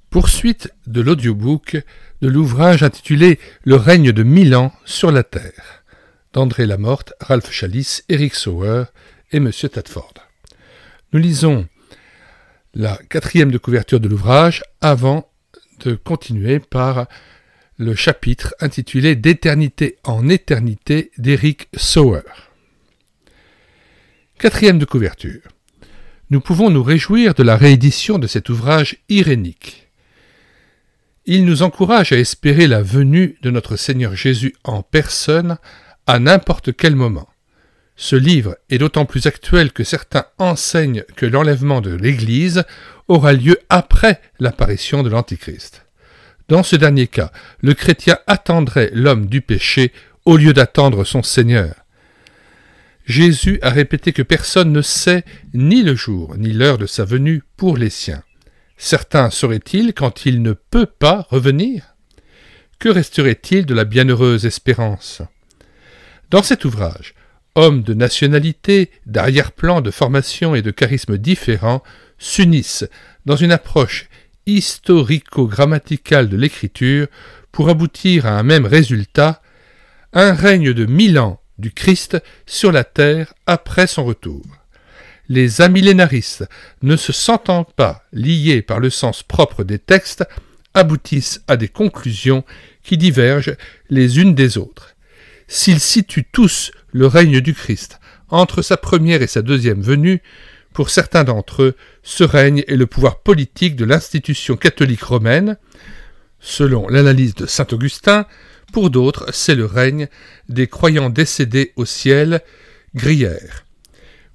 Poursuite de l'audiobook de l'ouvrage intitulé « Le règne de 1000 ans sur la Terre » d'André Lamorte, Ralph Challis, Eric Sauer et M. Tadford. Nous lisons la 4e de couverture de l'ouvrage avant de continuer par le chapitre intitulé « D'éternité en éternité » d'Eric Sauer. 4e de couverture. Nous pouvons nous réjouir de la réédition de cet ouvrage irénique. Il nous encourage à espérer la venue de notre Seigneur Jésus en personne à n'importe quel moment. Ce livre est d'autant plus actuel que certains enseignent que l'enlèvement de l'Église aura lieu après l'apparition de l'Antichrist. Dans ce dernier cas, le chrétien attendrait l'homme du péché au lieu d'attendre son Seigneur. Jésus a répété que personne ne sait ni le jour ni l'heure de sa venue pour les siens. Certains sauraient-ils quand il ne peut pas revenir? Que resterait-il de la bienheureuse espérance? Dans cet ouvrage, hommes de nationalité, d'arrière-plan, de formation et de charismes différents s'unissent dans une approche historico-grammaticale de l'écriture pour aboutir à un même résultat, un règne de 1000 ans du Christ sur la terre après son retour. Les amillénaristes, ne se sentant pas liés par le sens propre des textes, aboutissent à des conclusions qui divergent les unes des autres. S'ils situent tous le règne du Christ entre sa première et sa deuxième venue, pour certains d'entre eux, ce règne est le pouvoir politique de l'institution catholique romaine. Selon l'analyse de saint Augustin, pour d'autres, c'est le règne des croyants décédés au ciel, Gruyère.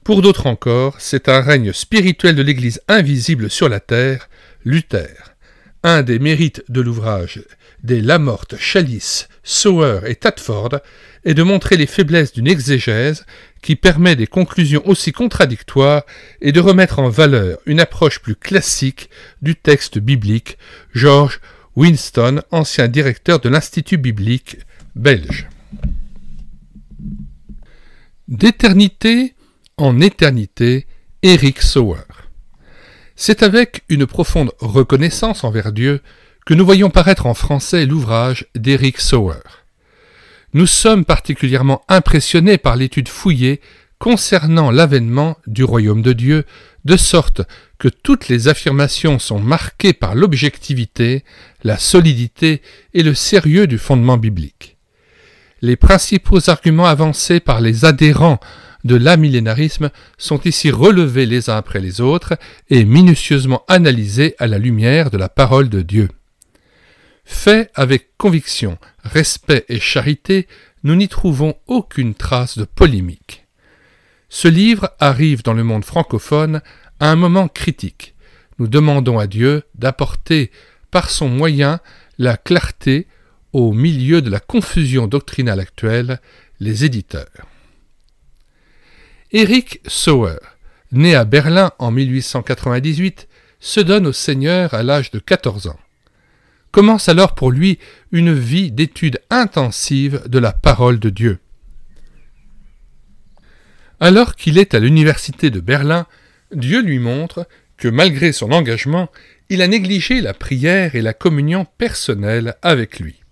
Pour d'autres encore, c'est un règne spirituel de l'Église invisible sur la terre, Luther. Un des mérites de l'ouvrage des Lamorte, Challis, Sauer et Tadford est de montrer les faiblesses d'une exégèse qui permet des conclusions aussi contradictoires et de remettre en valeur une approche plus classique du texte biblique, George Winston, ancien directeur de l'Institut biblique belge. D'éternité en éternité, Eric Sauer. C'est avec une profonde reconnaissance envers Dieu que nous voyons paraître en français l'ouvrage d'Eric Sauer. Nous sommes particulièrement impressionnés par l'étude fouillée concernant l'avènement du royaume de Dieu, de sorte que toutes les affirmations sont marquées par l'objectivité, la solidité et le sérieux du fondement biblique. Les principaux arguments avancés par les adhérents de l'amillénarisme sont ici relevés les uns après les autres et minutieusement analysés à la lumière de la parole de Dieu. Fait avec conviction, respect et charité, nous n'y trouvons aucune trace de polémique. Ce livre arrive dans le monde francophone à un moment critique. Nous demandons à Dieu d'apporter par son moyen la clarté au milieu de la confusion doctrinale actuelle, les éditeurs. Eric Sauer, né à Berlin en 1898, se donne au Seigneur à l'âge de 14 ans. Commence alors pour lui une vie d'étude intensive de la parole de Dieu. Alors qu'il est à l'université de Berlin, Dieu lui montre que malgré son engagement, il a négligé la prière et la communion personnelle avec lui.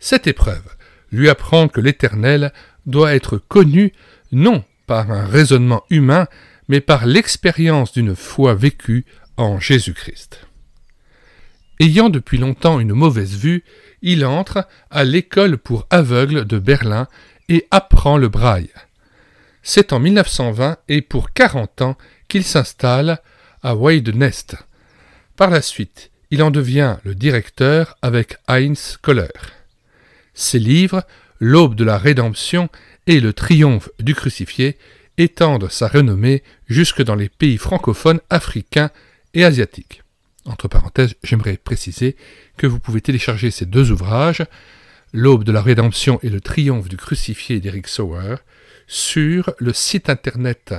Cette épreuve lui apprend que l'Éternel doit être connu non par un raisonnement humain, mais par l'expérience d'une foi vécue en Jésus-Christ. Ayant depuis longtemps une mauvaise vue, il entre à l'école pour aveugles de Berlin et apprend le braille. C'est en 1920 et pour 40 ans qu'il s'installe à Weidenest. Par la suite, il en devient le directeur avec Heinz Kohler. Ses livres, L'aube de la rédemption et le triomphe du crucifié, étendent sa renommée jusque dans les pays francophones africains et asiatiques. Entre parenthèses, j'aimerais préciser que vous pouvez télécharger ces deux ouvrages, L'aube de la rédemption et le triomphe du crucifié d'Eric Sauer, sur le site internet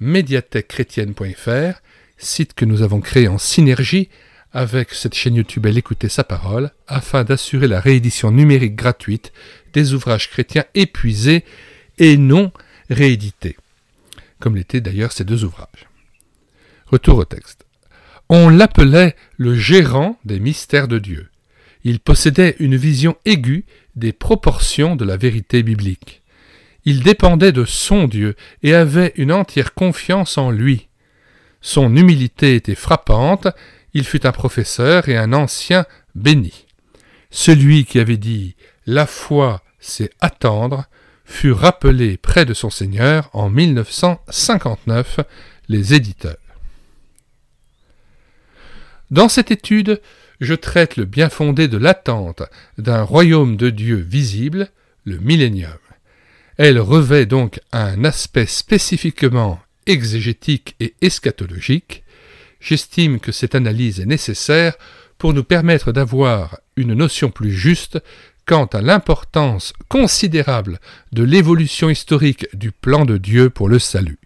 médiathèquechrétienne.fr, site que nous avons créé en synergie avec cette chaîne YouTube Elle écoutait sa parole, afin d'assurer la réédition numérique gratuite des ouvrages chrétiens épuisés et non réédités, comme l'étaient d'ailleurs ces deux ouvrages. Retour au texte. On l'appelait le gérant des mystères de Dieu. Il possédait une vision aiguë des proportions de la vérité biblique. Il dépendait de son Dieu et avait une entière confiance en lui. Son humilité était frappante, il fut un professeur et un ancien béni. Celui qui avait dit « La foi, c'est attendre » fut rappelé près de son Seigneur en 1959, les éditeurs. Dans cette étude, je traite le bien fondé de l'attente d'un royaume de Dieu visible, le millénium. Elle revêt donc un aspect spécifiquement exégétique et eschatologique. J'estime que cette analyse est nécessaire pour nous permettre d'avoir une notion plus juste quant à l'importance considérable de l'évolution historique du plan de Dieu pour le salut.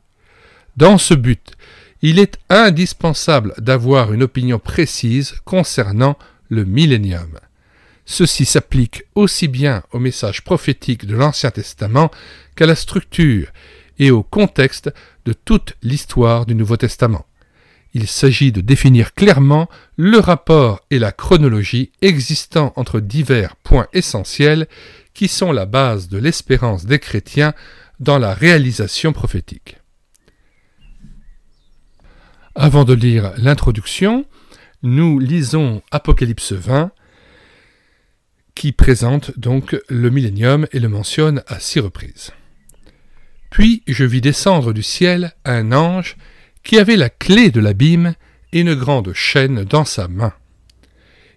Dans ce but, il est indispensable d'avoir une opinion précise concernant le millénium. Ceci s'applique aussi bien au message prophétique de l'Ancien Testament qu'à la structure et au contexte de toute l'histoire du Nouveau Testament. Il s'agit de définir clairement le rapport et la chronologie existant entre divers points essentiels qui sont la base de l'espérance des chrétiens dans la réalisation prophétique. Avant de lire l'introduction, nous lisons Apocalypse 20, qui présente donc le millénium et le mentionne à 6 reprises. Puis je vis descendre du ciel un ange qui avait la clé de l'abîme et une grande chaîne dans sa main.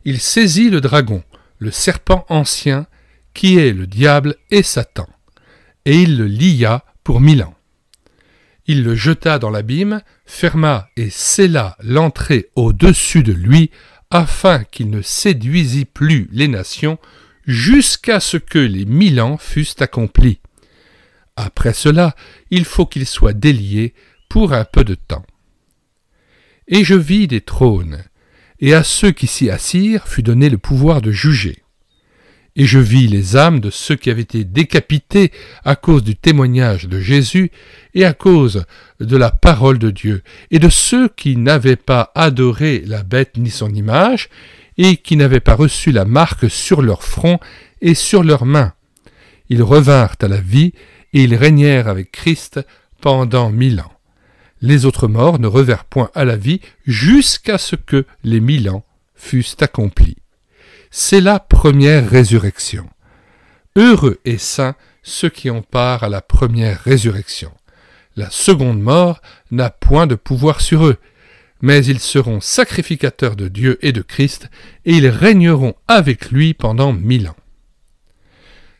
Il saisit le dragon, le serpent ancien, qui est le diable et Satan, et il le lia pour 1000 ans. Il le jeta dans l'abîme, ferma et scella l'entrée au-dessus de lui, afin qu'il ne séduisît plus les nations, jusqu'à ce que les 1000 ans fussent accomplis. Après cela, il faut qu'il soit délié pour un peu de temps. Et je vis des trônes, et à ceux qui s'y assirent fut donné le pouvoir de juger. Et je vis les âmes de ceux qui avaient été décapités à cause du témoignage de Jésus et à cause de la parole de Dieu, et de ceux qui n'avaient pas adoré la bête ni son image, et qui n'avaient pas reçu la marque sur leur front et sur leurs mains. Ils revinrent à la vie, et ils régnèrent avec Christ pendant 1000 ans. Les autres morts ne revinrent point à la vie jusqu'à ce que les 1000 ans fussent accomplis. C'est la première résurrection. Heureux et saints ceux qui ont part à la première résurrection. La seconde mort n'a point de pouvoir sur eux, mais ils seront sacrificateurs de Dieu et de Christ, et ils régneront avec lui pendant 1000 ans.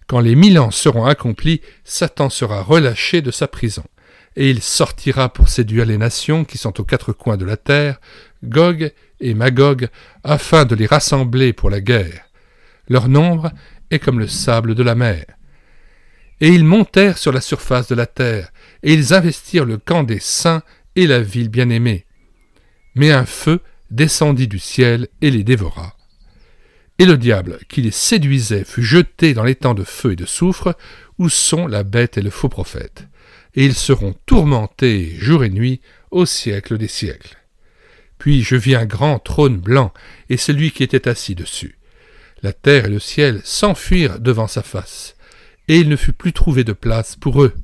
Quand les 1000 ans seront accomplis, Satan sera relâché de sa prison, et il sortira pour séduire les nations qui sont aux 4 coins de la terre, Gog et Magog, afin de les rassembler pour la guerre. Leur nombre est comme le sable de la mer. Et ils montèrent sur la surface de la terre, et ils investirent le camp des saints et la ville bien-aimée. Mais un feu descendit du ciel et les dévora. Et le diable qui les séduisait fut jeté dans l'étang de feu et de soufre, où sont la bête et le faux prophète. Et ils seront tourmentés jour et nuit au siècle des siècles. Puis je vis un grand trône blanc, et celui qui était assis dessus. La terre et le ciel s'enfuirent devant sa face, et il ne fut plus trouvé de place pour eux.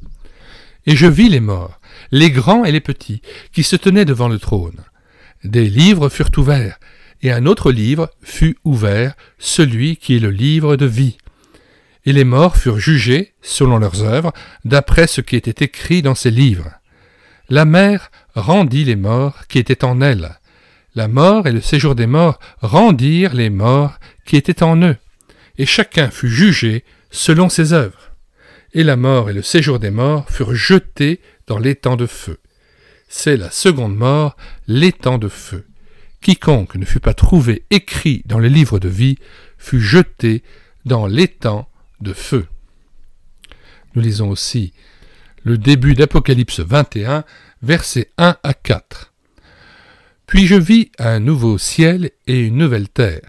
Et je vis les morts, les grands et les petits, qui se tenaient devant le trône. Des livres furent ouverts, et un autre livre fut ouvert, celui qui est le livre de vie. Et les morts furent jugés, selon leurs œuvres, d'après ce qui était écrit dans ces livres. La mer rendit les morts qui étaient en elle. La mort et le séjour des morts rendirent les morts qui étaient en eux, et chacun fut jugé selon ses œuvres. Et la mort et le séjour des morts furent jetés dans l'étang de feu. C'est la seconde mort, l'étang de feu. Quiconque ne fut pas trouvé écrit dans le livre de vie fut jeté dans l'étang de feu. Nous lisons aussi le début d'Apocalypse 21, versets 1 à 4. Puis je vis un nouveau ciel et une nouvelle terre,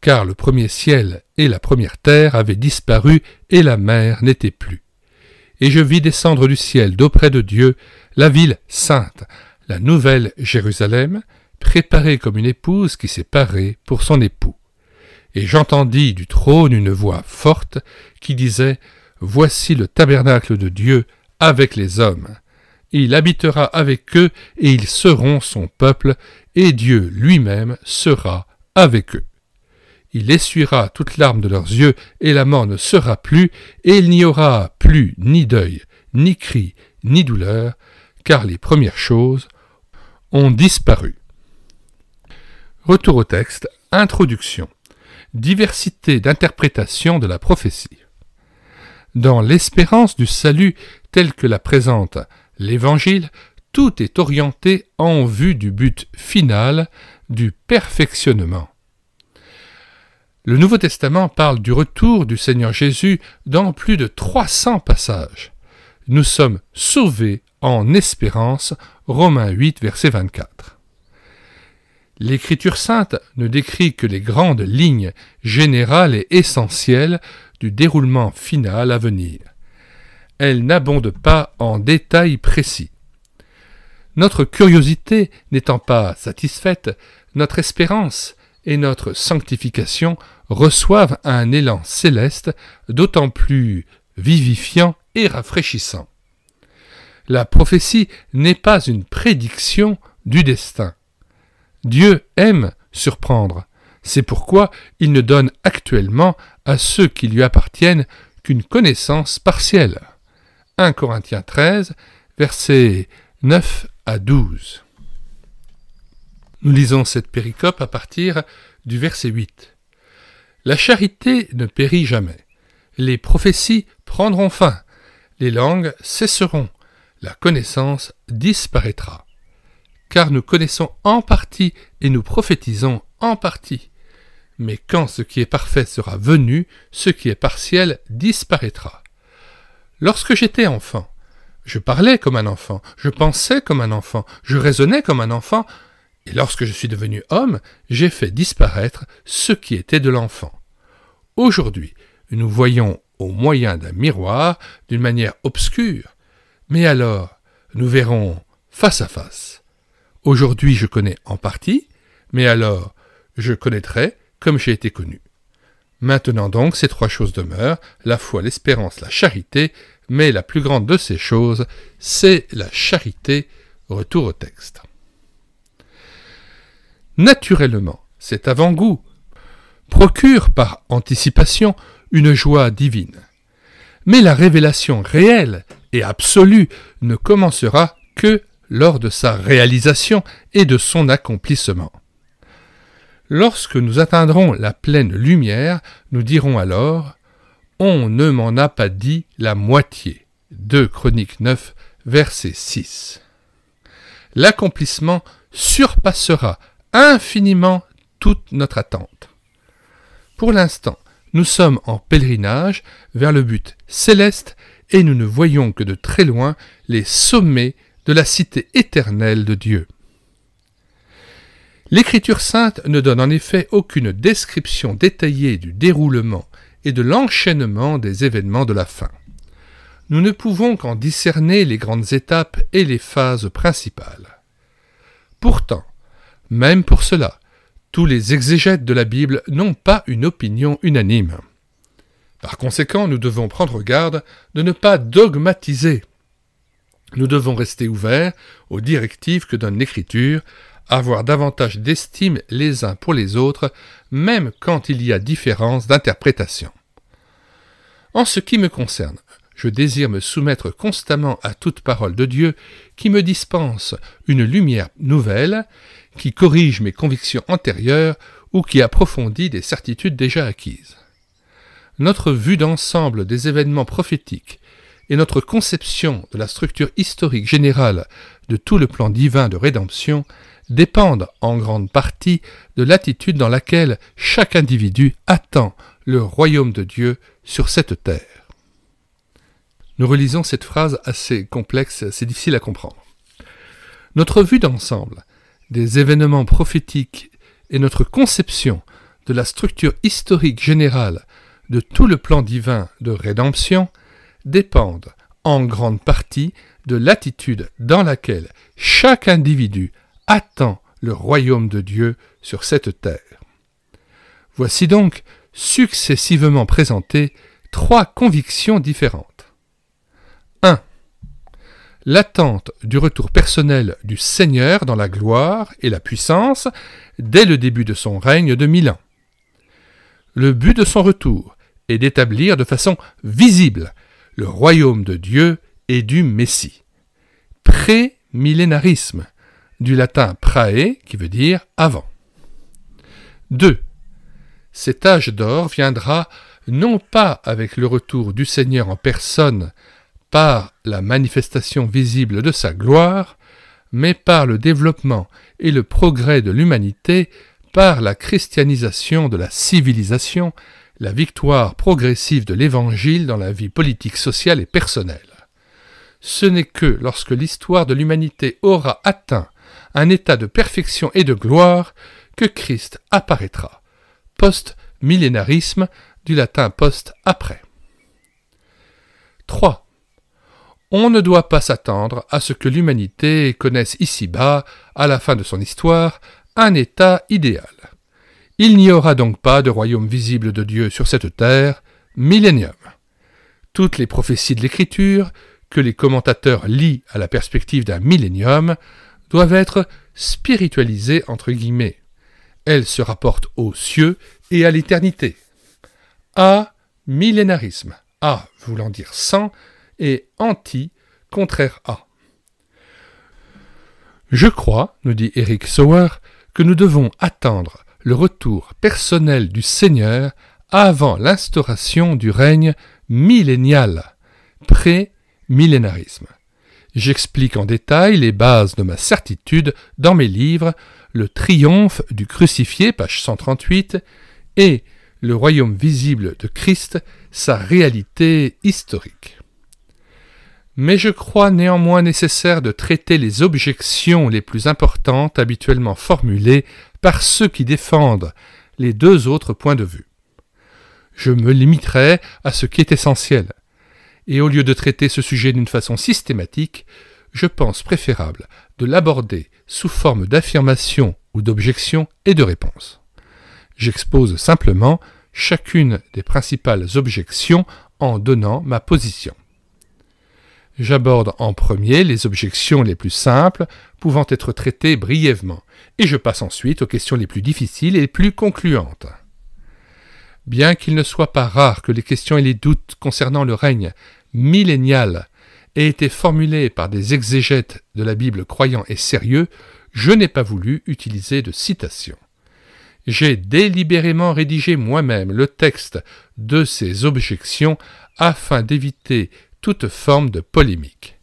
car le premier ciel et la première terre avaient disparu et la mer n'était plus. Et je vis descendre du ciel d'auprès de Dieu la ville sainte, la nouvelle Jérusalem, préparée comme une épouse qui s'est parée pour son époux. Et j'entendis du trône une voix forte qui disait « Voici le tabernacle de Dieu avec les hommes. Il habitera avec eux et ils seront son peuple, et Dieu lui-même sera avec eux. Il essuiera toute larme de leurs yeux, et la mort ne sera plus, et il n'y aura plus ni deuil, ni cri, ni douleur, car les premières choses ont disparu. » Retour au texte, introduction. Diversité d'interprétation de la prophétie. Dans l'espérance du salut tel que la présente l'Évangile, tout est orienté en vue du but final, du perfectionnement. Le Nouveau Testament parle du retour du Seigneur Jésus dans plus de 300 passages. Nous sommes sauvés en espérance, Romains 8, verset 24. L'Écriture sainte ne décrit que les grandes lignes générales et essentielles du déroulement final à venir. Elle n'abonde pas en détails précis. Notre curiosité n'étant pas satisfaite, notre espérance et notre sanctification reçoivent un élan céleste d'autant plus vivifiant et rafraîchissant. La prophétie n'est pas une prédiction du destin. Dieu aime surprendre. C'est pourquoi il ne donne actuellement à ceux qui lui appartiennent qu'une connaissance partielle. 1 Corinthiens 13, versets 9 à 12. Nous lisons cette péricope à partir du verset 8. La charité ne périt jamais. Les prophéties prendront fin. Les langues cesseront. La connaissance disparaîtra. Car nous connaissons en partie et nous prophétisons en partie. Mais quand ce qui est parfait sera venu, ce qui est partiel disparaîtra. Lorsque j'étais enfant, je parlais comme un enfant, je pensais comme un enfant, je raisonnais comme un enfant, et lorsque je suis devenu homme, j'ai fait disparaître ce qui était de l'enfant. Aujourd'hui, nous voyons au moyen d'un miroir d'une manière obscure, mais alors nous verrons face à face. Aujourd'hui je connais en partie, mais alors je connaîtrai comme j'ai été connu. Maintenant donc, ces trois choses demeurent, la foi, l'espérance, la charité, mais la plus grande de ces choses, c'est la charité. Retour au texte. Naturellement, cet avant-goût procure par anticipation une joie divine. Mais la révélation réelle et absolue ne commencera que lors de sa réalisation et de son accomplissement. Lorsque nous atteindrons la pleine lumière, nous dirons alors « On ne m'en a pas dit la moitié » 2 Chroniques 9, verset 6. L'accomplissement surpassera infiniment toute notre attente. Pour l'instant, nous sommes en pèlerinage vers le but céleste et nous ne voyons que de très loin les sommets de la cité éternelle de Dieu. L'Écriture sainte ne donne en effet aucune description détaillée du déroulement et de l'enchaînement des événements de la fin. Nous ne pouvons qu'en discerner les grandes étapes et les phases principales. Pourtant, même pour cela, tous les exégètes de la Bible n'ont pas une opinion unanime. Par conséquent, nous devons prendre garde de ne pas dogmatiser. Nous devons rester ouverts aux directives que donne l'Écriture, avoir davantage d'estime les uns pour les autres, même quand il y a différence d'interprétation. En ce qui me concerne, je désire me soumettre constamment à toute parole de Dieu qui me dispense une lumière nouvelle, qui corrige mes convictions antérieures ou qui approfondit des certitudes déjà acquises. Notre vue d'ensemble des événements prophétiques et notre conception de la structure historique générale de tout le plan divin de rédemption dépendent en grande partie de l'attitude dans laquelle chaque individu attend le royaume de Dieu sur cette terre. Nous relisons cette phrase assez complexe, assez difficile à comprendre. Notre vue d'ensemble des événements prophétiques et notre conception de la structure historique générale de tout le plan divin de rédemption dépendent en grande partie de l'attitude dans laquelle chaque individu attend le royaume de Dieu sur cette terre. Voici donc, successivement présentées, 3 convictions différentes. 1. L'attente du retour personnel du Seigneur dans la gloire et la puissance dès le début de son règne de 1000 ans. Le but de son retour est d'établir de façon visible le royaume de Dieu et du Messie. Pré-millénarisme, du latin prae, qui veut dire avant. 2. Cet âge d'or viendra non pas avec le retour du Seigneur en personne par la manifestation visible de sa gloire, mais par le développement et le progrès de l'humanité, par la christianisation de la civilisation, la victoire progressive de l'Évangile dans la vie politique, sociale et personnelle. Ce n'est que lorsque l'histoire de l'humanité aura atteint un état de perfection et de gloire que Christ apparaîtra. Post-millénarisme, du latin post après. 3. On ne doit pas s'attendre à ce que l'humanité connaisse ici-bas, à la fin de son histoire, un état idéal. Il n'y aura donc pas de royaume visible de Dieu sur cette terre, millénium. Toutes les prophéties de l'Écriture, que les commentateurs lient à la perspective d'un millénium, doivent être spiritualisées entre guillemets. Elles se rapportent aux cieux et à l'éternité. A-millénarisme, A voulant dire sans, et anti, contraire à. Je crois, nous dit Eric Sauer, que nous devons attendre le retour personnel du Seigneur avant l'instauration du règne millénial, pré-millénarisme. J'explique en détail les bases de ma certitude dans mes livres Le triomphe du crucifié, page 138, et Le royaume visible de Christ, sa réalité historique. Mais je crois néanmoins nécessaire de traiter les objections les plus importantes habituellement formulées par ceux qui défendent les 2 autres points de vue. Je me limiterai à ce qui est essentiel, et au lieu de traiter ce sujet d'une façon systématique, je pense préférable de l'aborder sous forme d'affirmation ou d'objection et de réponse. J'expose simplement chacune des principales objections en donnant ma position. J'aborde en premier les objections les plus simples, pouvant être traitées brièvement, et je passe ensuite aux questions les plus difficiles et les plus concluantes. Bien qu'il ne soit pas rare que les questions et les doutes concernant le règne millénial aient été formulés par des exégètes de la Bible croyants et sérieux, je n'ai pas voulu utiliser de citation. J'ai délibérément rédigé moi-même le texte de ces objections afin d'éviter toute forme de polémique.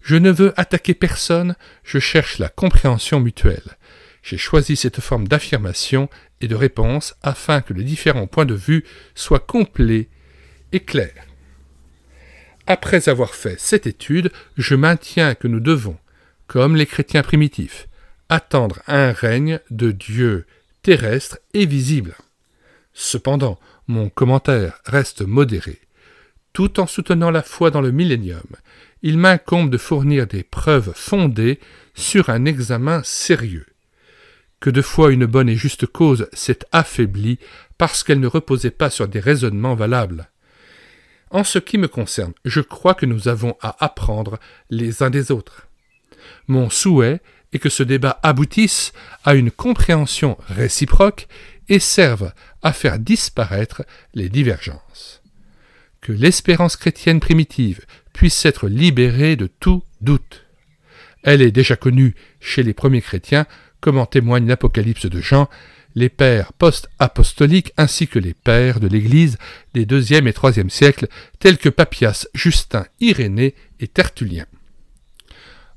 Je ne veux attaquer personne, je cherche la compréhension mutuelle. J'ai choisi cette forme d'affirmation et de réponse afin que les différents points de vue soient complets et clairs. Après avoir fait cette étude, je maintiens que nous devons, comme les chrétiens primitifs, attendre un règne de Dieu terrestre et visible. Cependant, mon commentaire reste modéré. Tout en soutenant la foi dans le millénium, il m'incombe de fournir des preuves fondées sur un examen sérieux. Que de fois une bonne et juste cause s'est affaiblie parce qu'elle ne reposait pas sur des raisonnements valables. En ce qui me concerne, je crois que nous avons à apprendre les uns des autres. Mon souhait est que ce débat aboutisse à une compréhension réciproque et serve à faire disparaître les divergences. Que l'espérance chrétienne primitive puisse être libérée de tout doute. Elle est déjà connue chez les premiers chrétiens, comme en témoigne l'Apocalypse de Jean, les pères post-apostoliques ainsi que les pères de l'Église des 2e et 3e siècles, tels que Papias, Justin, Irénée et Tertullien.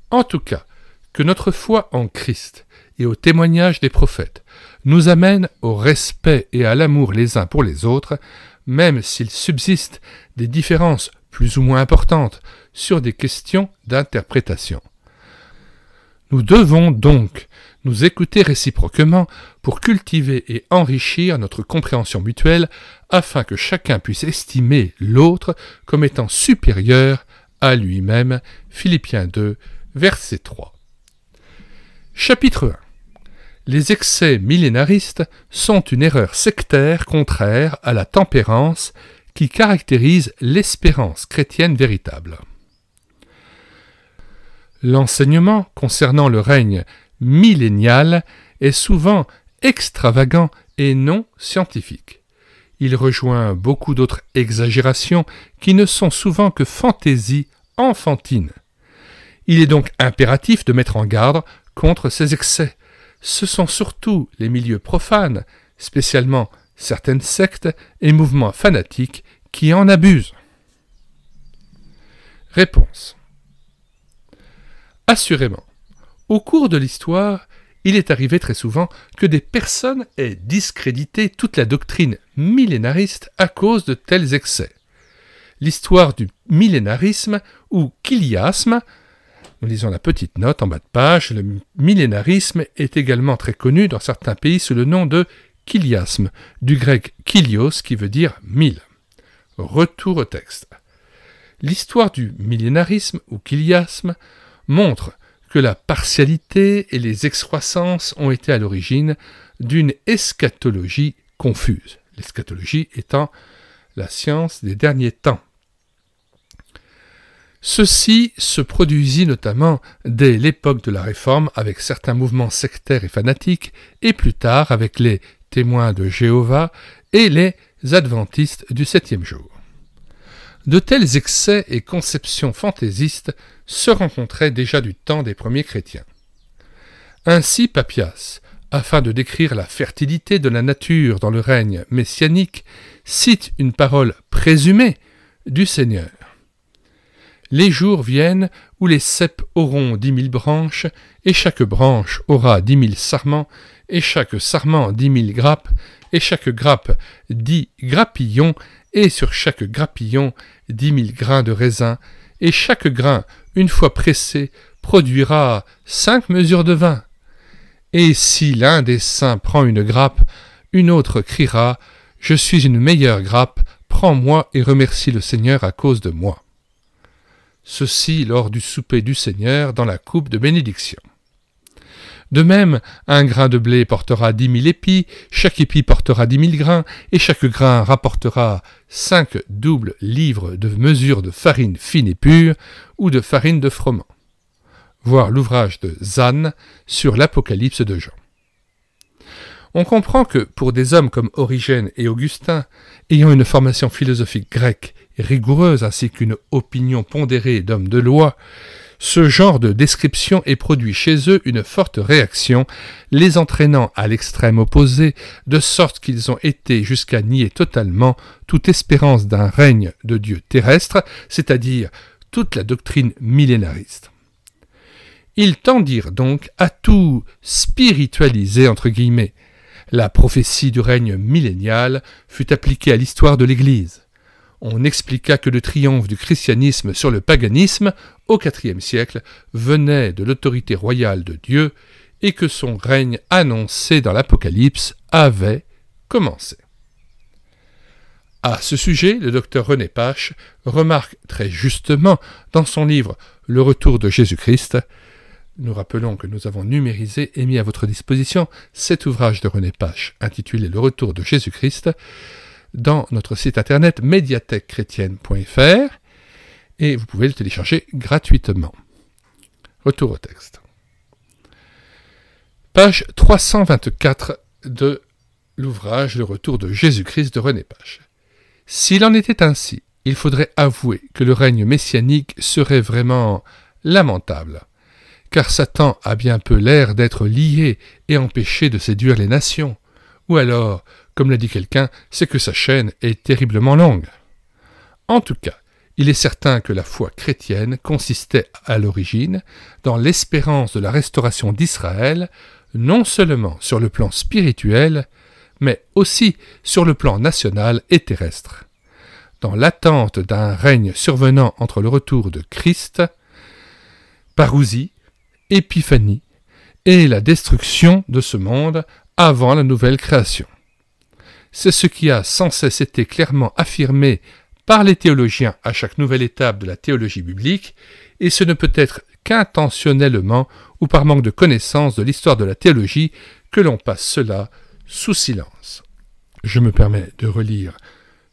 En tout cas, que notre foi en Christ et au témoignage des prophètes nous amène au respect et à l'amour les uns pour les autres, même s'il subsiste des différences plus ou moins importantes sur des questions d'interprétation. Nous devons donc nous écouter réciproquement pour cultiver et enrichir notre compréhension mutuelle afin que chacun puisse estimer l'autre comme étant supérieur à lui-même. Philippiens 2, verset 3. Chapitre 1. Les excès millénaristes sont une erreur sectaire contraire à la tempérance qui caractérise l'espérance chrétienne véritable. L'enseignement concernant le règne millénial est souvent extravagant et non scientifique. Il rejoint beaucoup d'autres exagérations qui ne sont souvent que fantaisies enfantines. Il est donc impératif de mettre en garde contre ces excès. Ce sont surtout les milieux profanes, spécialement certaines sectes et mouvements fanatiques, qui en abusent. Réponse. Assurément, au cours de l'histoire, il est arrivé très souvent que des personnes aient discrédité toute la doctrine millénariste à cause de tels excès. L'histoire du millénarisme ou chiliasme, nous lisons la petite note en bas de page, le millénarisme est également très connu dans certains pays sous le nom de chiliasme, du grec chilios qui veut dire 1000. Retour au texte. L'histoire du millénarisme ou chiliasme montre que la partialité et les excroissances ont été à l'origine d'une eschatologie confuse, l'eschatologie étant la science des derniers temps. Ceci se produisit notamment dès l'époque de la Réforme avec certains mouvements sectaires et fanatiques, et plus tard avec les témoins de Jéhovah et les adventistes du septième jour. De tels excès et conceptions fantaisistes se rencontraient déjà du temps des premiers chrétiens. Ainsi Papias, afin de décrire la fertilité de la nature dans le règne messianique, cite une parole présumée du Seigneur. « Les jours viennent où les ceps auront 10 000 branches, et chaque branche aura 10 000 sarments, et chaque sarment 10 000 grappes, et chaque grappe 10 grappillons, et sur chaque grappillon 10 000 grains de raisin, et chaque grain, une fois pressé, produira 5 mesures de vin. Et si l'un des saints prend une grappe, une autre criera « Je suis une meilleure grappe, prends-moi et remercie le Seigneur à cause de moi. » Ceci lors du souper du Seigneur dans la coupe de bénédiction. De même, un grain de blé portera 10 000 épis, chaque épi portera 10 000 grains, et chaque grain rapportera 5 doubles livres de mesure de farine fine et pure, ou de farine de froment. Voir l'ouvrage de Zahn sur l'Apocalypse de Jean. On comprend que, pour des hommes comme Origène et Augustin, ayant une formation philosophique grecque rigoureuse ainsi qu'une opinion pondérée d'hommes de loi, ce genre de description ait produit chez eux une forte réaction, les entraînant à l'extrême opposé, de sorte qu'ils ont été jusqu'à nier totalement toute espérance d'un règne de Dieu terrestre, c'est-à-dire toute la doctrine millénariste. Ils tendirent donc à tout spiritualiser entre guillemets. La prophétie du règne millénial fut appliquée à l'histoire de l'Église. On expliqua que le triomphe du christianisme sur le paganisme au IVe siècle venait de l'autorité royale de Dieu et que son règne annoncé dans l'Apocalypse avait commencé. À ce sujet, le docteur René Pache remarque très justement dans son livre « Le retour de Jésus-Christ », nous rappelons que nous avons numérisé et mis à votre disposition cet ouvrage de René Pache intitulé « Le retour de Jésus-Christ » dans notre site internet médiathèquechrétienne.fr et vous pouvez le télécharger gratuitement. Retour au texte. Page 324 de l'ouvrage « Le retour de Jésus-Christ » de René Pache. S'il en était ainsi, il faudrait avouer que le règne messianique serait vraiment lamentable, car Satan a bien peu l'air d'être lié et empêché de séduire les nations, ou alors, comme l'a dit quelqu'un, c'est que sa chaîne est terriblement longue. En tout cas, il est certain que la foi chrétienne consistait à l'origine dans l'espérance de la restauration d'Israël, non seulement sur le plan spirituel, mais aussi sur le plan national et terrestre. Dans l'attente d'un règne survenant entre le retour de Christ, parousie, épiphanie et la destruction de ce monde avant la nouvelle création. C'est ce qui a sans cesse été clairement affirmé par les théologiens à chaque nouvelle étape de la théologie biblique, et ce ne peut être qu'intentionnellement ou par manque de connaissance de l'histoire de la théologie que l'on passe cela sous silence. Je me permets de relire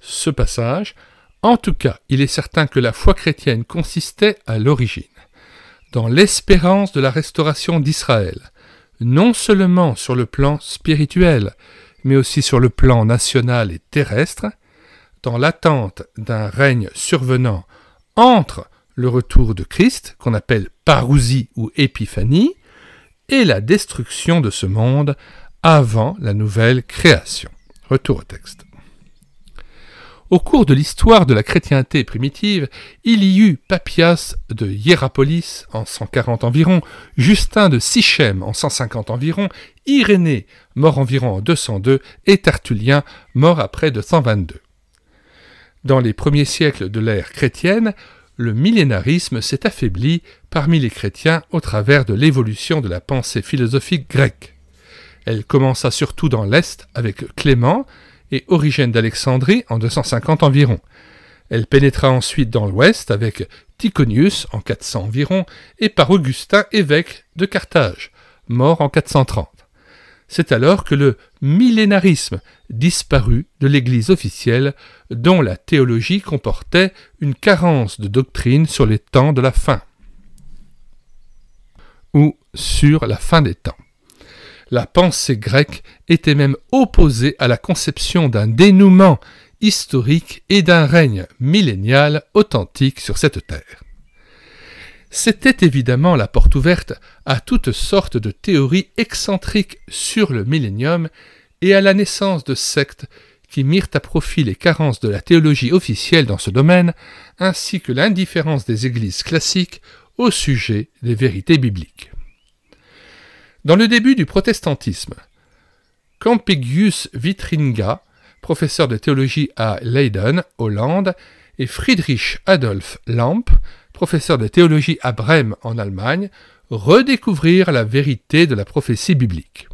ce passage. En tout cas, il est certain que la foi chrétienne consistait à l'origine dans l'espérance de la restauration d'Israël, non seulement sur le plan spirituel, mais aussi sur le plan national et terrestre, dans l'attente d'un règne survenant entre le retour de Christ, qu'on appelle parousie ou épiphanie, et la destruction de ce monde avant la nouvelle création. Retour au texte. Au cours de l'histoire de la chrétienté primitive, il y eut Papias de Hiérapolis en 140 environ, Justin de Sichem en 150 environ, Irénée, mort environ en 202, et Tertullien, mort à près de 122. Dans les premiers siècles de l'ère chrétienne, le millénarisme s'est affaibli parmi les chrétiens au travers de l'évolution de la pensée philosophique grecque. Elle commença surtout dans l'Est avec Clément et Origène d'Alexandrie en 250 environ. Elle pénétra ensuite dans l'Ouest avec Tychonius en 400 environ et par Augustin, évêque de Carthage, mort en 430. C'est alors que le millénarisme disparut de l'Église officielle dont la théologie comportait une carence de doctrine sur les temps de la fin ou sur la fin des temps. La pensée grecque était même opposée à la conception d'un dénouement historique et d'un règne millénial authentique sur cette terre. C'était évidemment la porte ouverte à toutes sortes de théories excentriques sur le millénium et à la naissance de sectes qui mirent à profit les carences de la théologie officielle dans ce domaine, ainsi que l'indifférence des églises classiques au sujet des vérités bibliques. Dans le début du protestantisme, Campigius Vitringa, professeur de théologie à Leiden, Hollande, et Friedrich Adolf Lampe, professeur de théologie à Brême en Allemagne, redécouvrirent la vérité de la prophétie biblique.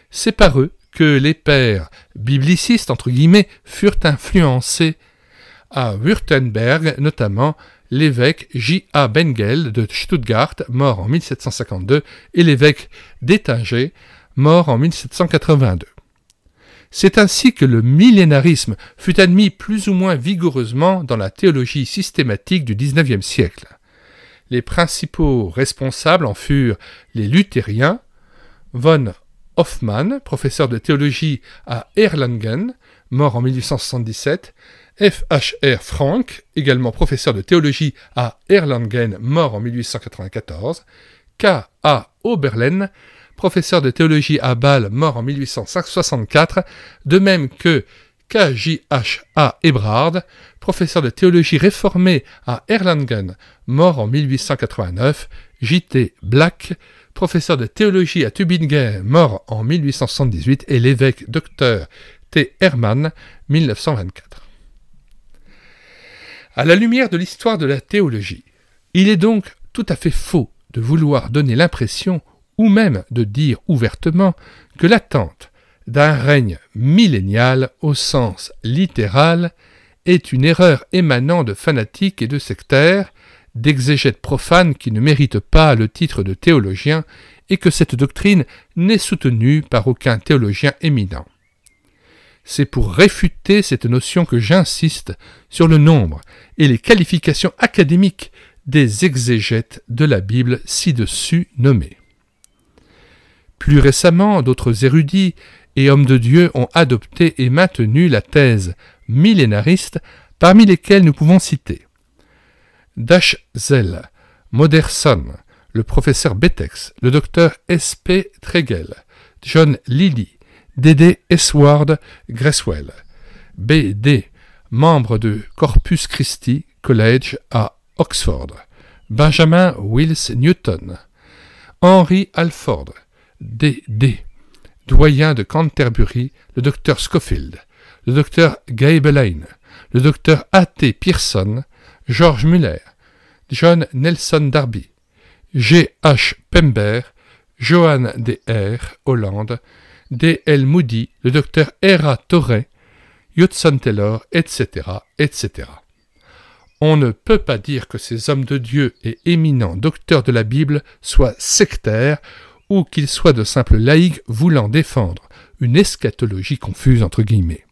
C'est par eux que les pères biblicistes, entre guillemets, furent influencés, à Württemberg notamment, l'évêque J.A. Bengel de Stuttgart, mort en 1752, et l'évêque d'Étinger, mort en 1782. C'est ainsi que le millénarisme fut admis plus ou moins vigoureusement dans la théologie systématique du XIXe siècle. Les principaux responsables en furent les luthériens, von Hoffmann, professeur de théologie à Erlangen, mort en 1877, F.H.R. Frank, également professeur de théologie à Erlangen, mort en 1894, K.A. Oberlen, professeur de théologie à Bâle, mort en 1864, de même que K.J.H.A. Ebrard, professeur de théologie réformée à Erlangen, mort en 1889, J.T. Black, professeur de théologie à Tübingen, mort en 1878, et l'évêque Dr. T. Hermann, 1924. À la lumière de l'histoire de la théologie, il est donc tout à fait faux de vouloir donner l'impression, ou même de dire ouvertement, que l'attente d'un règne millénial au sens littéral est une erreur émanant de fanatiques et de sectaires, d'exégètes profanes qui ne méritent pas le titre de théologiens, et que cette doctrine n'est soutenue par aucun théologien éminent. C'est pour réfuter cette notion que j'insiste sur le nombre et les qualifications académiques des exégètes de la Bible ci-dessus nommés. Plus récemment, d'autres érudits et hommes de Dieu ont adopté et maintenu la thèse millénariste, parmi lesquels nous pouvons citer Dachzel, Moderson, le professeur Betex, le docteur S.P. Tregel, John Lilly, D.D. Esward Greswell, B.D., membre de Corpus Christi College à Oxford, Benjamin Wills Newton, Henry Alford, D.D., doyen de Canterbury, le docteur Scofield, le docteur Gaebelein, le docteur A.T. Pearson, George Muller, John Nelson Darby, G.H. Pember, Johann D.R. Holland, D.L. Moody, le docteur R.A. Torrey, Hudson Taylor, etc., etc. On ne peut pas dire que ces hommes de Dieu et éminents docteurs de la Bible soient sectaires ou qu'ils soient de simples laïcs voulant défendre une eschatologie confuse entre guillemets.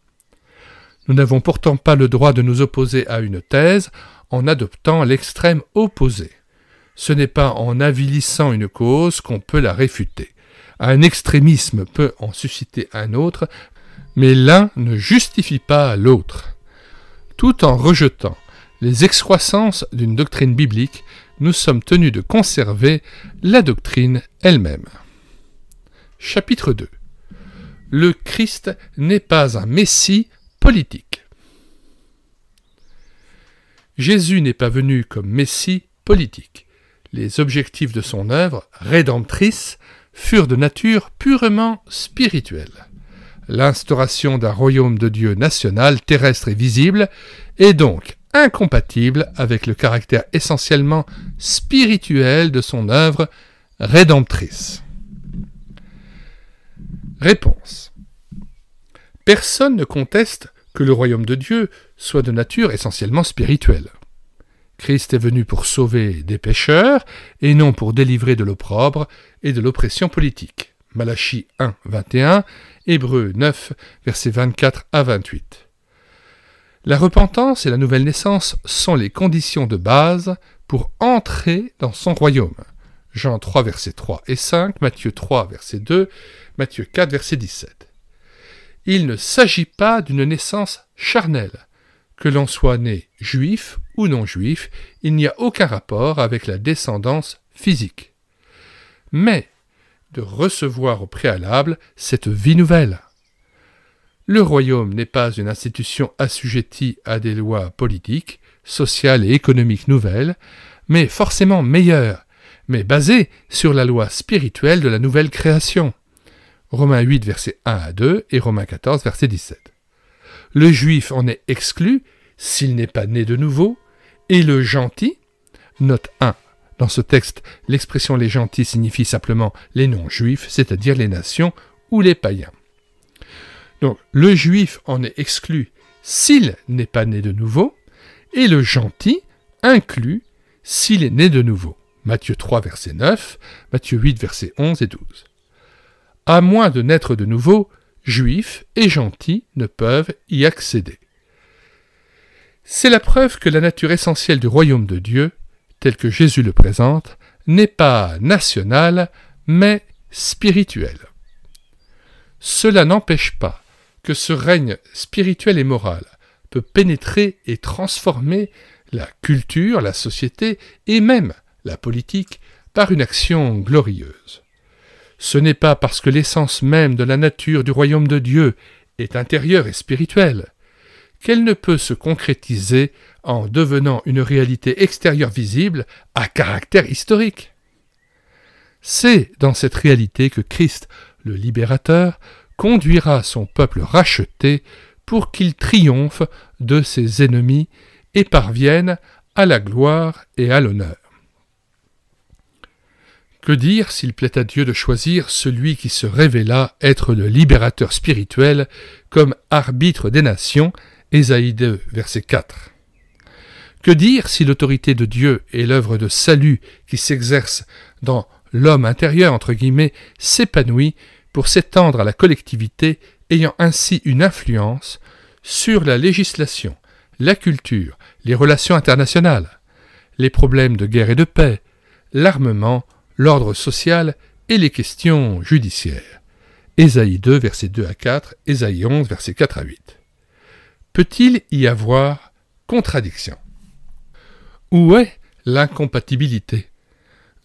Nous n'avons pourtant pas le droit de nous opposer à une thèse en adoptant l'extrême opposé. Ce n'est pas en avilissant une cause qu'on peut la réfuter. Un extrémisme peut en susciter un autre, mais l'un ne justifie pas l'autre. Tout en rejetant les excroissances d'une doctrine biblique, nous sommes tenus de conserver la doctrine elle-même. Chapitre 2. Le Christ n'est pas un Messie politique. Jésus n'est pas venu comme Messie politique. Les objectifs de son œuvre rédemptrice furent de nature purement spirituelle. L'instauration d'un royaume de Dieu national, terrestre et visible, est donc incompatible avec le caractère essentiellement spirituel de son œuvre rédemptrice. Réponse. Personne ne conteste que le royaume de Dieu soit de nature essentiellement spirituelle. Christ est venu pour sauver des pécheurs et non pour délivrer de l'opprobre et de l'oppression politique. Malachie 1, 21, Hébreux 9, versets 24 à 28. La repentance et la nouvelle naissance sont les conditions de base pour entrer dans son royaume. Jean 3, versets 3 et 5, Matthieu 3, verset 2, Matthieu 4, verset 17. Il ne s'agit pas d'une naissance charnelle. Que l'on soit né juif ou non juif, il n'y a aucun rapport avec la descendance physique. Mais de recevoir au préalable cette vie nouvelle. Le royaume n'est pas une institution assujettie à des lois politiques, sociales et économiques nouvelles, mais forcément meilleure, mais basée sur la loi spirituelle de la nouvelle création. Romains 8, versets 1 à 2 et Romains 14, verset 17. Le juif en est exclu s'il n'est pas né de nouveau, et le gentil, note 1, dans ce texte, l'expression les gentils signifie simplement les non-juifs, c'est-à-dire les nations ou les païens. Donc, le juif en est exclu s'il n'est pas né de nouveau, et le gentil inclus s'il est né de nouveau. Matthieu 3, verset 9, Matthieu 8, verset 11 et 12. À moins de naître de nouveau, juifs et gentils ne peuvent y accéder. C'est la preuve que la nature essentielle du royaume de Dieu, tel que Jésus le présente, n'est pas nationale, mais spirituelle. Cela n'empêche pas que ce règne spirituel et moral peut pénétrer et transformer la culture, la société et même la politique par une action glorieuse. Ce n'est pas parce que l'essence même de la nature du royaume de Dieu est intérieure et spirituelle qu'elle ne peut se concrétiser en devenant une réalité extérieure visible à caractère historique. C'est dans cette réalité que Christ, le libérateur, conduira son peuple racheté pour qu'il triomphe de ses ennemis et parvienne à la gloire et à l'honneur. Que dire s'il plaît à Dieu de choisir celui qui se révéla être le libérateur spirituel comme arbitre des nations, Ésaïe 2, verset 4. Que dire si l'autorité de Dieu et l'œuvre de salut qui s'exerce dans l'homme intérieur, entre guillemets, s'épanouit pour s'étendre à la collectivité, ayant ainsi une influence sur la législation, la culture, les relations internationales, les problèmes de guerre et de paix, l'armement, l'ordre social et les questions judiciaires. Ésaïe 2, versets 2 à 4, Ésaïe 11, versets 4 à 8. Peut-il y avoir contradiction? Où est l'incompatibilité?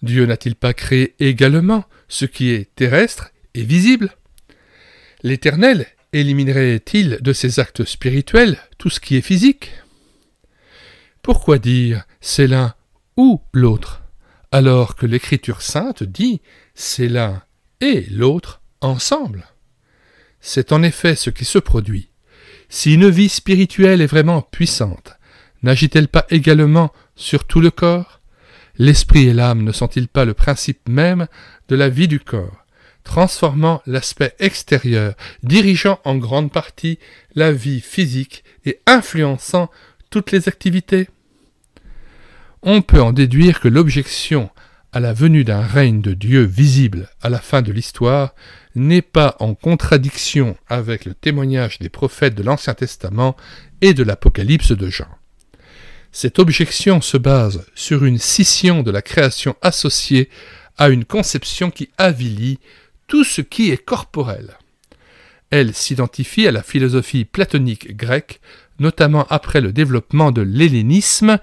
Dieu n'a-t-il pas créé également ce qui est terrestre et visible? L'Éternel éliminerait-il de ses actes spirituels tout ce qui est physique? Pourquoi dire c'est l'un ou l'autre, alors que l'Écriture sainte dit c'est l'un et l'autre ensemble? C'est en effet ce qui se produit. Si une vie spirituelle est vraiment puissante, n'agit-elle pas également sur tout le corps? L'esprit et l'âme ne sont-ils pas le principe même de la vie du corps, transformant l'aspect extérieur, dirigeant en grande partie la vie physique et influençant toutes les activités? On peut en déduire que l'objection à la venue d'un règne de Dieu visible à la fin de l'histoire n'est pas en contradiction avec le témoignage des prophètes de l'Ancien Testament et de l'Apocalypse de Jean. Cette objection se base sur une scission de la création associée à une conception qui avilit tout ce qui est corporel. Elle s'identifie à la philosophie platonique grecque, notamment après le développement de l'hellénisme,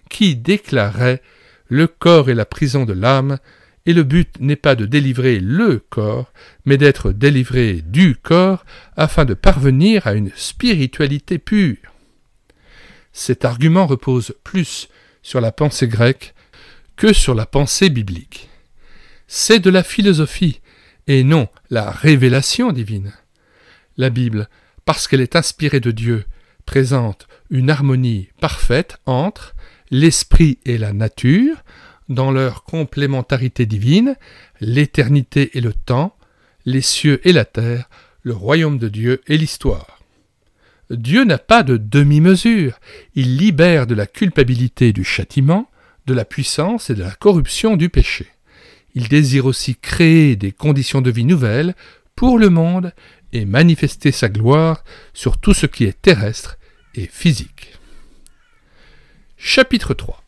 qui déclarait « le corps est la prison de l'âme » et le but n'est pas de délivrer le corps, mais d'être délivré du corps afin de parvenir à une spiritualité pure. Cet argument repose plus sur la pensée grecque que sur la pensée biblique. C'est de la philosophie et non la révélation divine. La Bible, parce qu'elle est inspirée de Dieu, présente une harmonie parfaite entre l'esprit et la nature, dans leur complémentarité divine, l'éternité et le temps, les cieux et la terre, le royaume de Dieu et l'histoire. Dieu n'a pas de demi-mesure, il libère de la culpabilité et du châtiment, de la puissance et de la corruption du péché. Il désire aussi créer des conditions de vie nouvelles pour le monde et manifester sa gloire sur tout ce qui est terrestre et physique. Chapitre 3.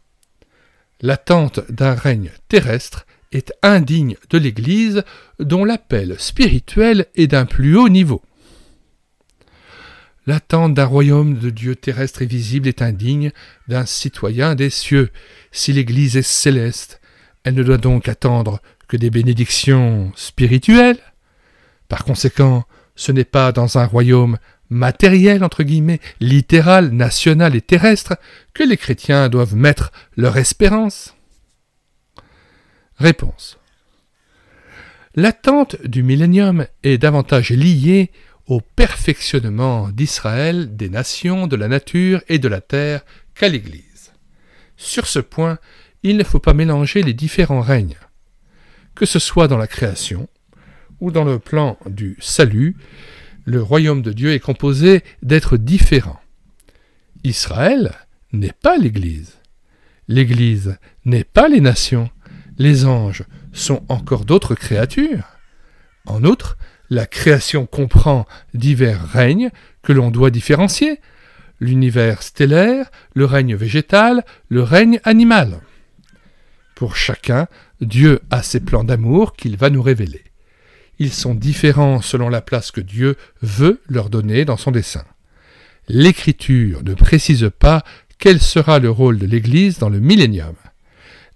L'attente d'un règne terrestre est indigne de l'Église dont l'appel spirituel est d'un plus haut niveau. L'attente d'un royaume de Dieu terrestre et visible est indigne d'un citoyen des cieux. Si l'Église est céleste, elle ne doit donc attendre que des bénédictions spirituelles. Par conséquent, ce n'est pas dans un royaume matériel, entre guillemets, littéral, national et terrestre, que les chrétiens doivent mettre leur espérance. Réponse. L'attente du millénium est davantage liée au perfectionnement d'Israël, des nations, de la nature et de la terre qu'à l'Église. Sur ce point, il ne faut pas mélanger les différents règnes. Que ce soit dans la création ou dans le plan du salut, le royaume de Dieu est composé d'êtres différents. Israël n'est pas l'Église. L'Église n'est pas les nations. Les anges sont encore d'autres créatures. En outre, la création comprend divers règnes que l'on doit différencier. L'univers stellaire, le règne végétal, le règne animal. Pour chacun, Dieu a ses plans d'amour qu'il va nous révéler. Ils sont différents selon la place que Dieu veut leur donner dans son dessein. L'Écriture ne précise pas quel sera le rôle de l'Église dans le millénium.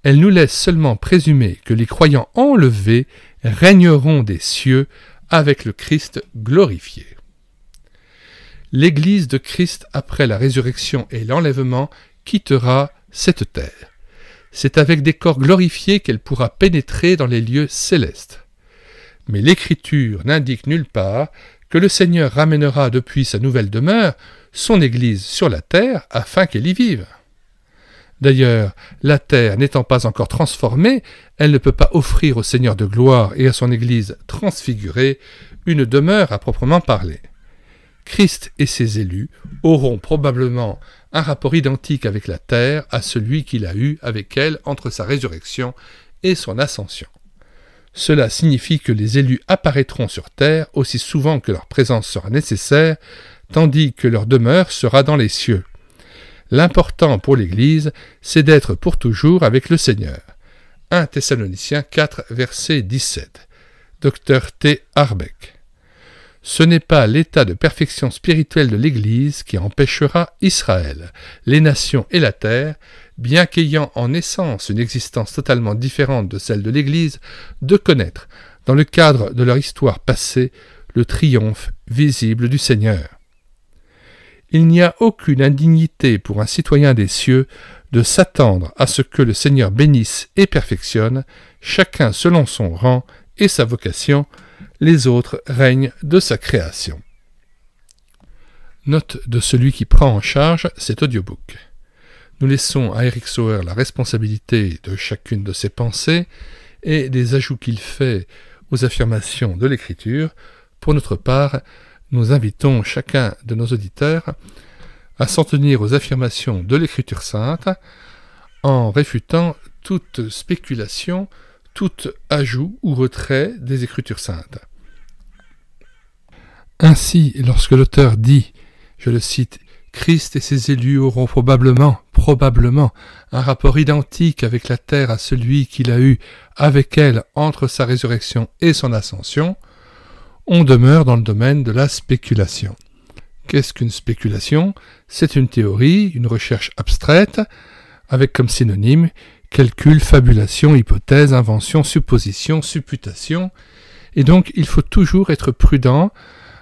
Elle nous laisse seulement présumer que les croyants enlevés régneront des cieux avec le Christ glorifié. L'Église de Christ après la résurrection et l'enlèvement quittera cette terre. C'est avec des corps glorifiés qu'elle pourra pénétrer dans les lieux célestes. Mais l'Écriture n'indique nulle part que le Seigneur ramènera depuis sa nouvelle demeure son Église sur la terre afin qu'elle y vive. D'ailleurs, la terre n'étant pas encore transformée, elle ne peut pas offrir au Seigneur de gloire et à son Église transfigurée une demeure à proprement parler. Christ et ses élus auront probablement un rapport identique avec la terre à celui qu'il a eu avec elle entre sa résurrection et son ascension. Cela signifie que les élus apparaîtront sur terre aussi souvent que leur présence sera nécessaire, tandis que leur demeure sera dans les cieux. L'important pour l'Église, c'est d'être pour toujours avec le Seigneur. 1 Thessaloniciens 4, verset 17. Dr T. Harbeck. Ce n'est pas l'état de perfection spirituelle de l'Église qui empêchera Israël, les nations et la terre, bien qu'ayant en essence une existence totalement différente de celle de l'Église, de connaître, dans le cadre de leur histoire passée, le triomphe visible du Seigneur. Il n'y a aucune indignité pour un citoyen des cieux de s'attendre à ce que le Seigneur bénisse et perfectionne, chacun selon son rang et sa vocation, les autres règnent de sa création. Note de celui qui prend en charge cet audiobook. Nous laissons à Eric Sauer la responsabilité de chacune de ses pensées et des ajouts qu'il fait aux affirmations de l'Écriture. Pour notre part, nous invitons chacun de nos auditeurs à s'en tenir aux affirmations de l'Écriture sainte en réfutant toute spéculation, tout ajout ou retrait des Écritures saintes. Ainsi, lorsque l'auteur dit, je le cite, « Christ et ses élus auront probablement, un rapport identique avec la terre à celui qu'il a eu avec elle entre sa résurrection et son ascension », on demeure dans le domaine de la spéculation. Qu'est-ce qu'une spéculation? C'est une théorie, une recherche abstraite, avec comme synonyme calcul, fabulation, hypothèse, invention, supposition, supputation. Et donc, il faut toujours être prudent.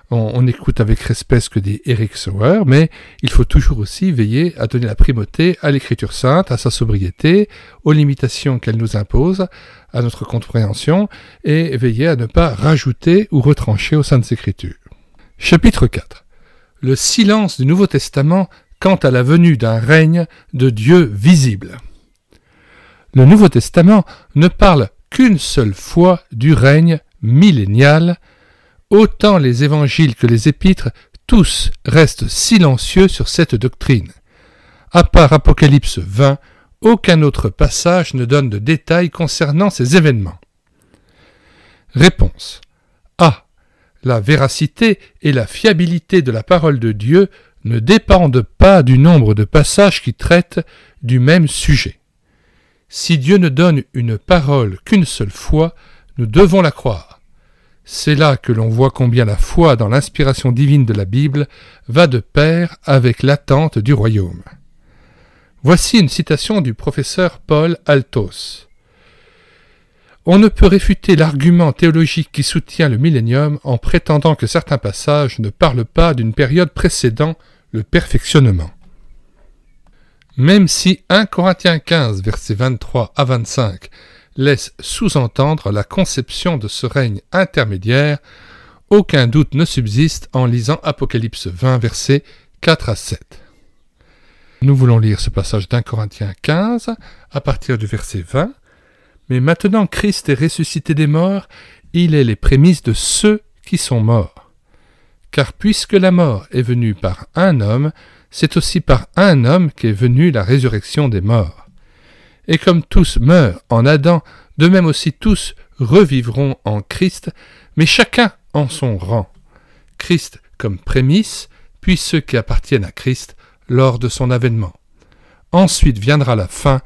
On écoute avec respect ce que dit Eric Sauer, mais il faut toujours aussi veiller à donner la primauté à l'Écriture sainte, à sa sobriété, aux limitations qu'elle nous impose, à notre compréhension, et veiller à ne pas rajouter ou retrancher au sein des Écritures. Chapitre 4. Le silence du Nouveau Testament quant à la venue d'un règne de Dieu visible. Le Nouveau Testament ne parle qu'une seule fois du règne millénial. Autant les évangiles que les épîtres, tous restent silencieux sur cette doctrine. À part Apocalypse 20, aucun autre passage ne donne de détails concernant ces événements. Réponse. A. La véracité et la fiabilité de la parole de Dieu ne dépendent pas du nombre de passages qui traitent du même sujet. Si Dieu ne donne une parole qu'une seule fois, nous devons la croire. C'est là que l'on voit combien la foi dans l'inspiration divine de la Bible va de pair avec l'attente du royaume. Voici une citation du professeur Paul Altos. « On ne peut réfuter l'argument théologique qui soutient le millénium en prétendant que certains passages ne parlent pas d'une période précédant le perfectionnement. » Même si 1 Corinthiens 15, versets 23 à 25, laisse sous-entendre la conception de ce règne intermédiaire, aucun doute ne subsiste en lisant Apocalypse 20, versets 4 à 7. Nous voulons lire ce passage d'1 Corinthiens 15, à partir du verset 20. « Mais maintenant Christ est ressuscité des morts, il est les prémices de ceux qui sont morts. Car puisque la mort est venue par un homme, c'est aussi par un homme qu'est venue la résurrection des morts. Et comme tous meurent en Adam, de même aussi tous revivront en Christ, mais chacun en son rang. Christ comme prémisse, puis ceux qui appartiennent à Christ lors de son avènement. Ensuite viendra la fin,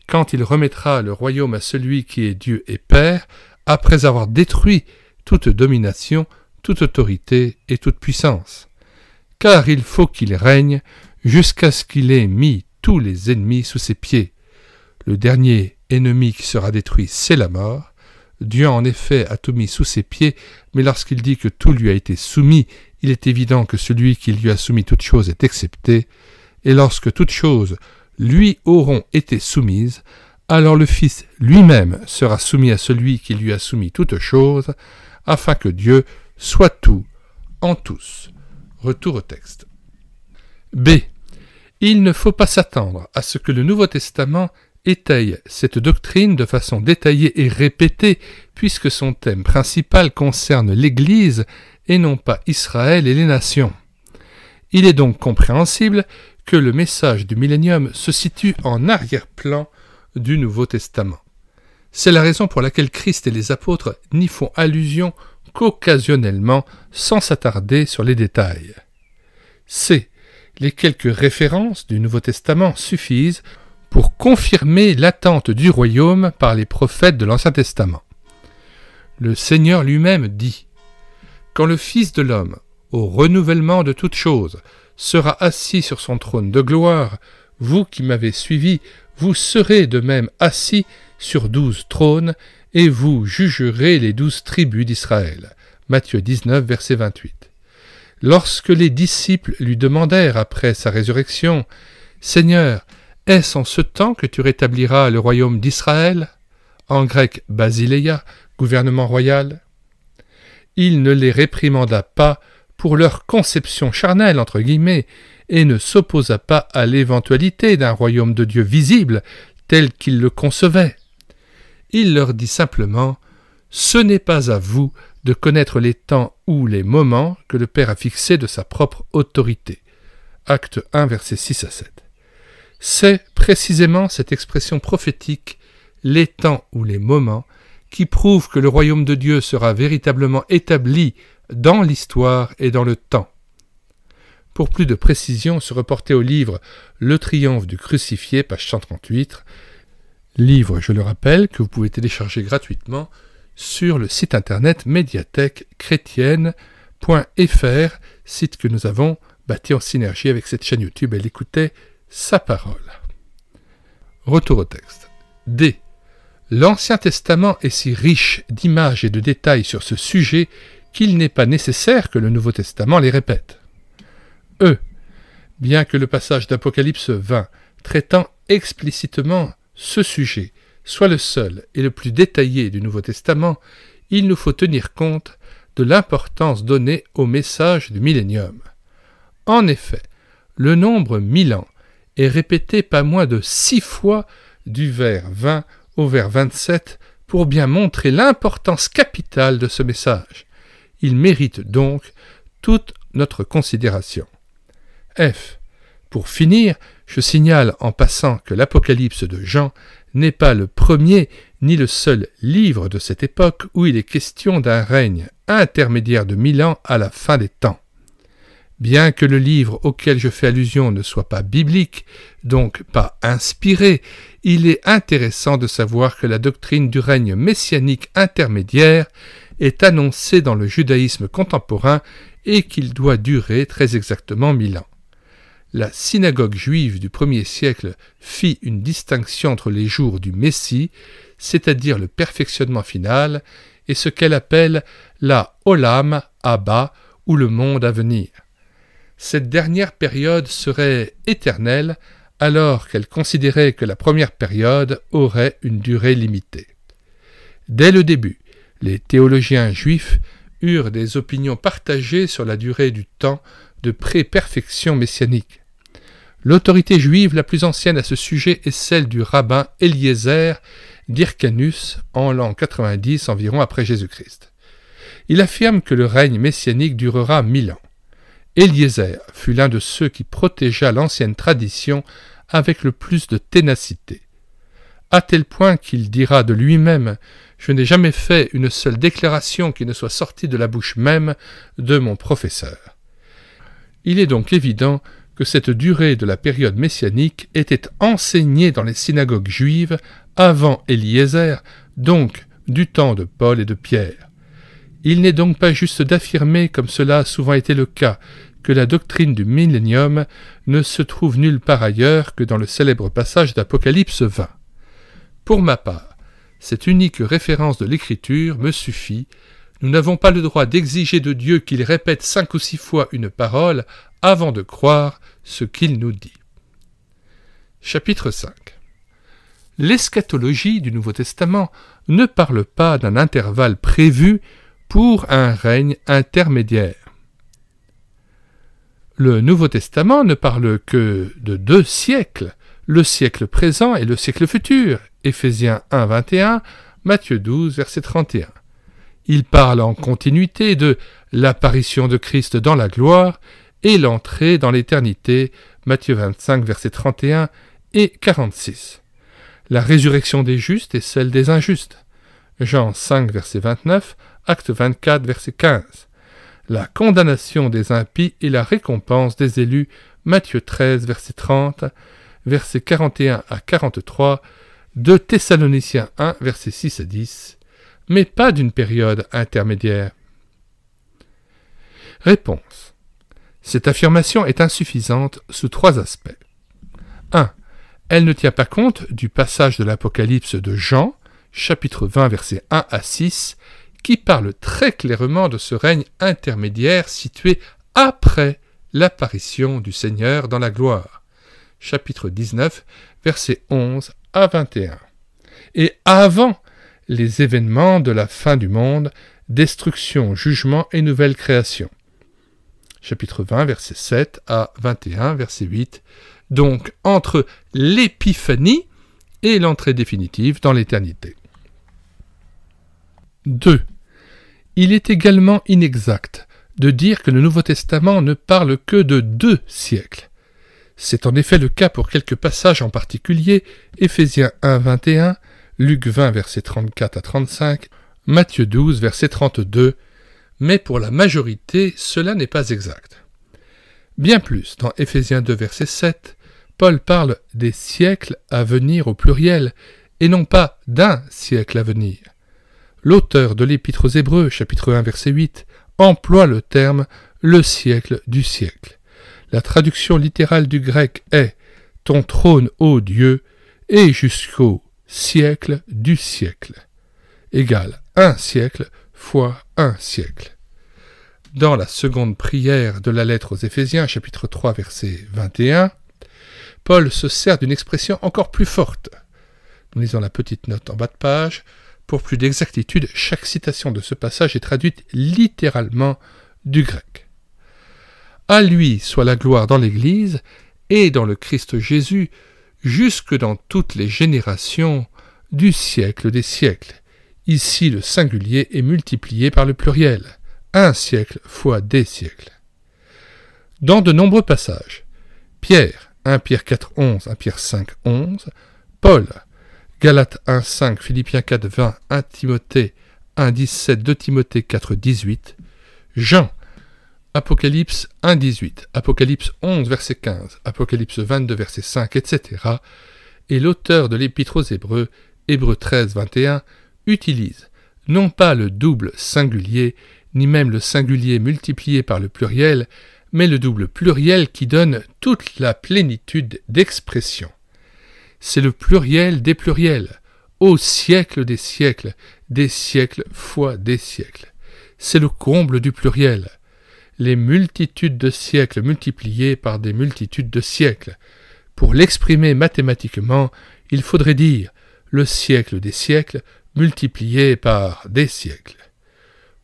quand il remettra le royaume à celui qui est Dieu et Père, après avoir détruit toute domination, toute autorité et toute puissance. Car il faut qu'il règne jusqu'à ce qu'il ait mis tous les ennemis sous ses pieds. Le dernier ennemi qui sera détruit, c'est la mort. Dieu en effet a tout mis sous ses pieds, mais lorsqu'il dit que tout lui a été soumis, il est évident que celui qui lui a soumis toute chose est excepté, et lorsque toutes choses lui auront été soumises, alors le Fils lui-même sera soumis à celui qui lui a soumis toutes choses, afin que Dieu soit tout en tous. Retour au texte. B. Il ne faut pas s'attendre à ce que le Nouveau Testament étaye cette doctrine de façon détaillée et répétée, puisque son thème principal concerne l'Église et non pas Israël et les nations. Il est donc compréhensible que le message du millénium se situe en arrière-plan du Nouveau Testament. C'est la raison pour laquelle Christ et les apôtres n'y font allusion qu'occasionnellement, sans s'attarder sur les détails. C. Les quelques références du Nouveau Testament suffisent pour confirmer l'attente du royaume par les prophètes de l'Ancien Testament. Le Seigneur lui-même dit « Quand le Fils de l'homme, au renouvellement de toutes choses, sera assis sur son trône de gloire, vous qui m'avez suivi, vous serez de même assis sur 12 trônes, et vous jugerez les 12 tribus d'Israël. » Matthieu 19, verset 28. Lorsque les disciples lui demandèrent après sa résurrection « Seigneur, est-ce en ce temps que tu rétabliras le royaume d'Israël ?» En grec, basileia, gouvernement royal. Il ne les réprimanda pas pour leur conception charnelle, entre guillemets, et ne s'opposa pas à l'éventualité d'un royaume de Dieu visible tel qu'il le concevait. Il leur dit simplement « Ce n'est pas à vous de connaître les temps ou les moments que le Père a fixés de sa propre autorité. » Acte 1, versets 6 à 7. C'est précisément cette expression prophétique, les temps ou les moments, qui prouve que le royaume de Dieu sera véritablement établi dans l'histoire et dans le temps. Pour plus de précision, se reporter au livre Le triomphe du crucifié, page 138, livre, je le rappelle, que vous pouvez télécharger gratuitement sur le site internet médiathèque-chrétienne.fr, site que nous avons bâti en synergie avec cette chaîne YouTube. Elle écoutait sa parole. Retour au texte. D. L'Ancien Testament est si riche d'images et de détails sur ce sujet qu'il n'est pas nécessaire que le Nouveau Testament les répète. E. Bien que le passage d'Apocalypse 20 traitant explicitement ce sujet soit le seul et le plus détaillé du Nouveau Testament, il nous faut tenir compte de l'importance donnée au message du millénium. En effet, le nombre 1000 ans est répété pas moins de 6 fois du vers 20 au vers 27 pour bien montrer l'importance capitale de ce message. Il mérite donc toute notre considération. F. Pour finir, je signale en passant que l'Apocalypse de Jean n'est pas le premier ni le seul livre de cette époque où il est question d'un règne intermédiaire de 1000 ans à la fin des temps. Bien que le livre auquel je fais allusion ne soit pas biblique, donc pas inspiré, il est intéressant de savoir que la doctrine du règne messianique intermédiaire est annoncée dans le judaïsme contemporain et qu'il doit durer très exactement 1000 ans. La synagogue juive du 1er siècle fit une distinction entre les jours du Messie, c'est-à-dire le perfectionnement final, et ce qu'elle appelle la Olam Abba, ou le monde à venir. Cette dernière période serait éternelle, alors qu'elle considérait que la première période aurait une durée limitée. Dès le début, les théologiens juifs eurent des opinions partagées sur la durée du temps de pré-perfection messianique. L'autorité juive la plus ancienne à ce sujet est celle du rabbin Eliezer d'Hyrcanus en l'an 90 environ après Jésus-Christ. Il affirme que le règne messianique durera 1000 ans. Eliezer fut l'un de ceux qui protégea l'ancienne tradition avec le plus de ténacité, à tel point qu'il dira de lui-même « Je n'ai jamais fait une seule déclaration qui ne soit sortie de la bouche même de mon professeur ». Il est donc évident que cette durée de la période messianique était enseignée dans les synagogues juives avant Eliezer, donc du temps de Paul et de Pierre. Il n'est donc pas juste d'affirmer, comme cela a souvent été le cas, que la doctrine du millénium ne se trouve nulle part ailleurs que dans le célèbre passage d'Apocalypse 20. Pour ma part, cette unique référence de l'Écriture me suffit. Nous n'avons pas le droit d'exiger de Dieu qu'il répète 5 ou 6 fois une parole avant de croire ce qu'il nous dit. Chapitre 5. L'eschatologie du Nouveau Testament ne parle pas d'un intervalle prévu pour un règne intermédiaire. Le Nouveau Testament ne parle que de 2 siècles, le siècle présent et le siècle futur, Éphésiens 1, 21, Matthieu 12, verset 31. Il parle en continuité de l'apparition de Christ dans la gloire et l'entrée dans l'éternité, Matthieu 25, verset 31 et 46. La résurrection des justes et celle des injustes, Jean 5, verset 29, Acte 24, verset 15. La condamnation des impies et la récompense des élus, Matthieu 13, verset 30, versets 41 à 43, 2 Thessaloniciens 1, versets 6 à 10, mais pas d'une période intermédiaire. Réponse. Cette affirmation est insuffisante sous 3 aspects. 1. Elle ne tient pas compte du passage de l'Apocalypse de Jean, chapitre 20, versets 1 à 6, qui parle très clairement de ce règne intermédiaire situé après l'apparition du Seigneur dans la gloire, chapitre 19, versets 11 à 21, et avant les événements de la fin du monde, destruction, jugement et nouvelle création, chapitre 20, versets 7 à 21, verset 8, donc entre l'épiphanie et l'entrée définitive dans l'éternité. 2. Il est également inexact de dire que le Nouveau Testament ne parle que de 2 siècles. C'est en effet le cas pour quelques passages en particulier, Éphésiens 1, 21, Luc 20, versets 34 à 35, Matthieu 12, verset 32, mais pour la majorité, cela n'est pas exact. Bien plus, dans Éphésiens 2, verset 7, Paul parle des siècles à venir au pluriel, et non pas d'un siècle à venir. L'auteur de l'Épître aux Hébreux, chapitre 1, verset 8, emploie le terme « le siècle du siècle ». La traduction littérale du grec est « ton trône, ô Dieu, et jusqu'au siècle du siècle » égale un siècle fois un siècle. Dans la seconde prière de la lettre aux Éphésiens, chapitre 3, verset 21, Paul se sert d'une expression encore plus forte. Nous lisons la petite note en bas de page. Pour plus d'exactitude, chaque citation de ce passage est traduite littéralement du grec. À lui soit la gloire dans l'Église et dans le Christ Jésus, jusque dans toutes les générations du siècle des siècles. Ici, le singulier est multiplié par le pluriel, un siècle fois des siècles. Dans de nombreux passages, Pierre, 1 Pierre 4, 11, 1 Pierre 5, 11, Paul, Galates 1, 5, Philippiens 4, 20, 1 Timothée 1, 17, 2 Timothée 4, 18, Jean, Apocalypse 1, 18, Apocalypse 11, verset 15, Apocalypse 22, verset 5, etc. Et l'auteur de l'Épître aux Hébreux, Hébreux 13, 21, utilise non pas le double singulier, ni même le singulier multiplié par le pluriel, mais le double pluriel qui donne toute la plénitude d'expression. C'est le pluriel des pluriels, au siècle des siècles fois des siècles. C'est le comble du pluriel. Les multitudes de siècles multipliés par des multitudes de siècles. Pour l'exprimer mathématiquement, il faudrait dire le siècle des siècles multiplié par des siècles.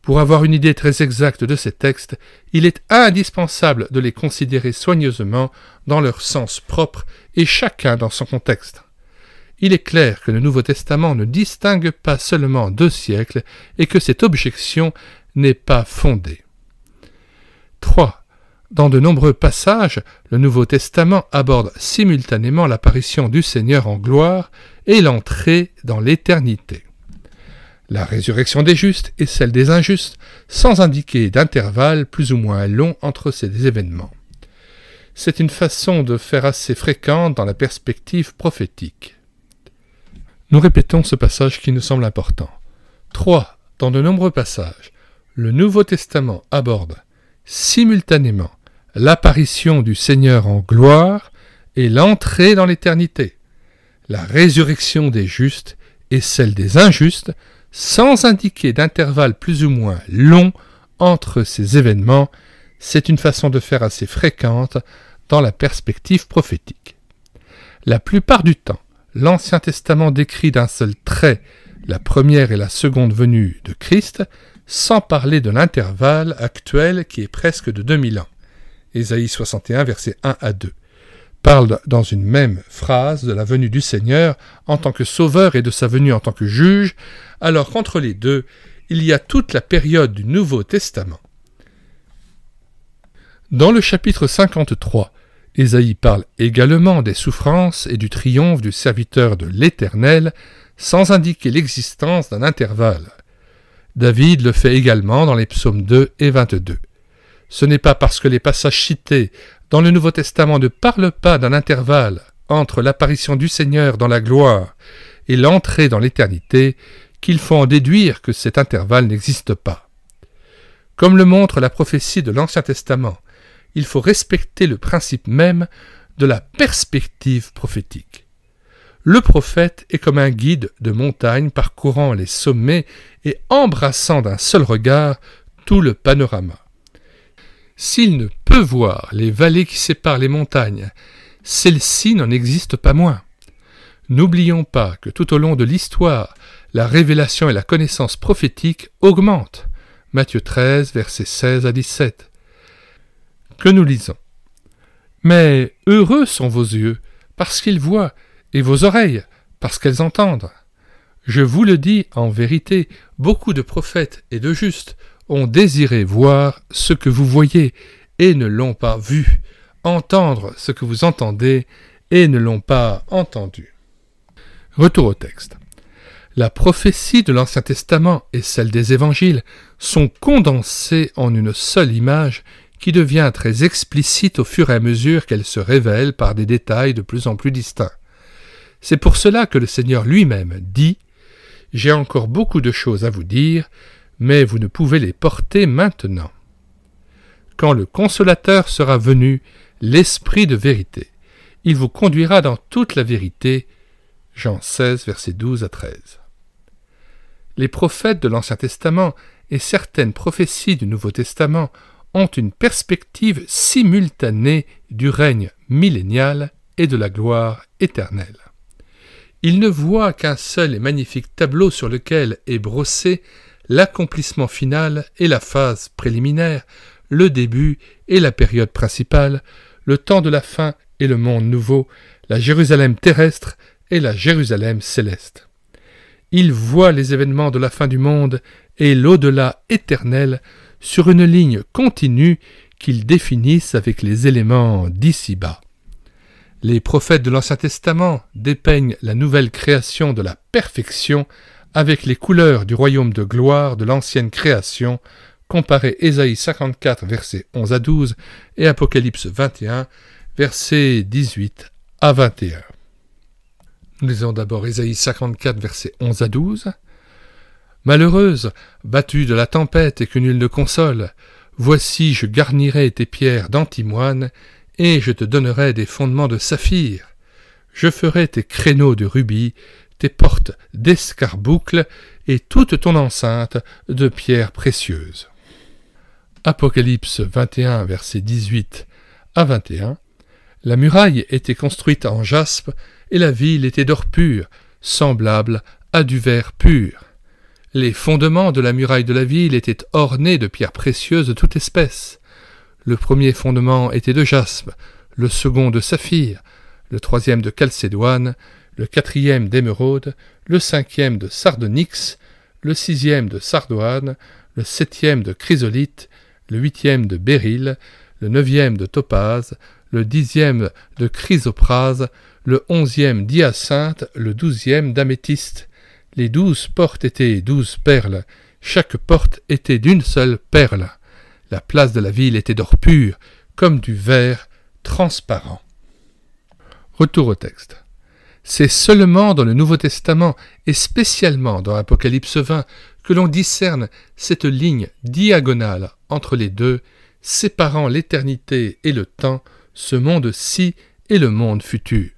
Pour avoir une idée très exacte de ces textes, il est indispensable de les considérer soigneusement dans leur sens propre et chacun dans son contexte. Il est clair que le Nouveau Testament ne distingue pas seulement deux siècles et que cette objection n'est pas fondée. 3. Dans de nombreux passages, le Nouveau Testament aborde simultanément l'apparition du Seigneur en gloire et l'entrée dans l'éternité. La résurrection des justes et celle des injustes, sans indiquer d'intervalle plus ou moins long entre ces événements. C'est une façon de faire assez fréquente dans la perspective prophétique. Nous répétons ce passage qui nous semble important. 3. Dans de nombreux passages, le Nouveau Testament aborde simultanément l'apparition du Seigneur en gloire et l'entrée dans l'éternité, la résurrection des justes et celle des injustes, sans indiquer d'intervalle plus ou moins long entre ces événements. C'est une façon de faire assez fréquente dans la perspective prophétique. La plupart du temps, l'Ancien Testament décrit d'un seul trait la première et la seconde venue de Christ, sans parler de l'intervalle actuel qui est presque de 2000 ans. Ésaïe 61, versets 1 à 2. Parle dans une même phrase de la venue du Seigneur en tant que sauveur et de sa venue en tant que juge, alors qu'entre les deux, il y a toute la période du Nouveau Testament. Dans le chapitre 53, Ésaïe parle également des souffrances et du triomphe du serviteur de l'Éternel, sans indiquer l'existence d'un intervalle. David le fait également dans les psaumes 2 et 22. Ce n'est pas parce que les passages cités dans le Nouveau Testament ne parlent pas d'un intervalle entre l'apparition du Seigneur dans la gloire et l'entrée dans l'éternité qu'il faut en déduire que cet intervalle n'existe pas. Comme le montre la prophétie de l'Ancien Testament, il faut respecter le principe même de la perspective prophétique. Le prophète est comme un guide de montagne parcourant les sommets et embrassant d'un seul regard tout le panorama. S'il ne peut voir les vallées qui séparent les montagnes, celles-ci n'en existent pas moins. N'oublions pas que tout au long de l'histoire, la révélation et la connaissance prophétique augmentent. Matthieu 13, versets 16 à 17. Que nous lisons. « Mais heureux sont vos yeux, parce qu'ils voient, et vos oreilles, parce qu'elles entendent. Je vous le dis en vérité, beaucoup de prophètes et de justes ont désiré voir ce que vous voyez, et ne l'ont pas vu, entendre ce que vous entendez et ne l'ont pas entendu. Retour au texte. La prophétie de l'Ancien Testament et celle des Évangiles sont condensées en une seule image qui devient très explicite au fur et à mesure qu'elle se révèle par des détails de plus en plus distincts. C'est pour cela que le Seigneur lui-même dit « J'ai encore beaucoup de choses à vous dire, mais vous ne pouvez les porter maintenant. Quand le Consolateur sera venu, l'Esprit de vérité, il vous conduira dans toute la vérité. » Jean 16, versets 12 à 13. Les prophètes de l'Ancien Testament et certaines prophéties du Nouveau Testament ont une perspective simultanée du règne millénial et de la gloire éternelle. Ils ne voient qu'un seul et magnifique tableau sur lequel est brossé l'accomplissement final et la phase préliminaire, le début et la période principale, le temps de la fin et le monde nouveau, la Jérusalem terrestre et la Jérusalem céleste. Ils voient les événements de la fin du monde et l'au-delà éternel sur une ligne continue qu'ils définissent avec les éléments d'ici-bas. Les prophètes de l'Ancien Testament dépeignent la nouvelle création de la perfection avec les couleurs du royaume de gloire de l'ancienne création, comparez Ésaïe 54, versets 11 à 12 et Apocalypse 21, versets 18 à 21. Nous lisons d'abord Ésaïe 54, versets 11 à 12. « Malheureuse, battue de la tempête et que nul ne console, voici je garnirai tes pierres d'antimoine, et je te donnerai des fondements de saphir. Je ferai tes créneaux de rubis, tes portes d'escarboucle, et toute ton enceinte de pierres précieuses. » Apocalypse 21, versets 18 à 21. « La muraille était construite en jaspe, et la ville était d'or pur, semblable à du verre pur. Les fondements de la muraille de la ville étaient ornés de pierres précieuses de toute espèce. Le premier fondement était de jaspe, le second de saphir, le troisième de chalcédoine, le quatrième d'émeraude, le cinquième de sardonyx, le sixième de sardoine, le septième de chrysolite, le huitième de béryl, le neuvième de topaze, le dixième de chrysoprase, le 11e d'hyacinthe, le 12e d'améthyste. Les 12 portes étaient 12 perles, chaque porte était d'une seule perle. La place de la ville était d'or pur, comme du verre transparent. Retour au texte. C'est seulement dans le Nouveau Testament, et spécialement dans Apocalypse 20, que l'on discerne cette ligne diagonale entre les deux, séparant l'éternité et le temps, ce monde-ci et le monde futur.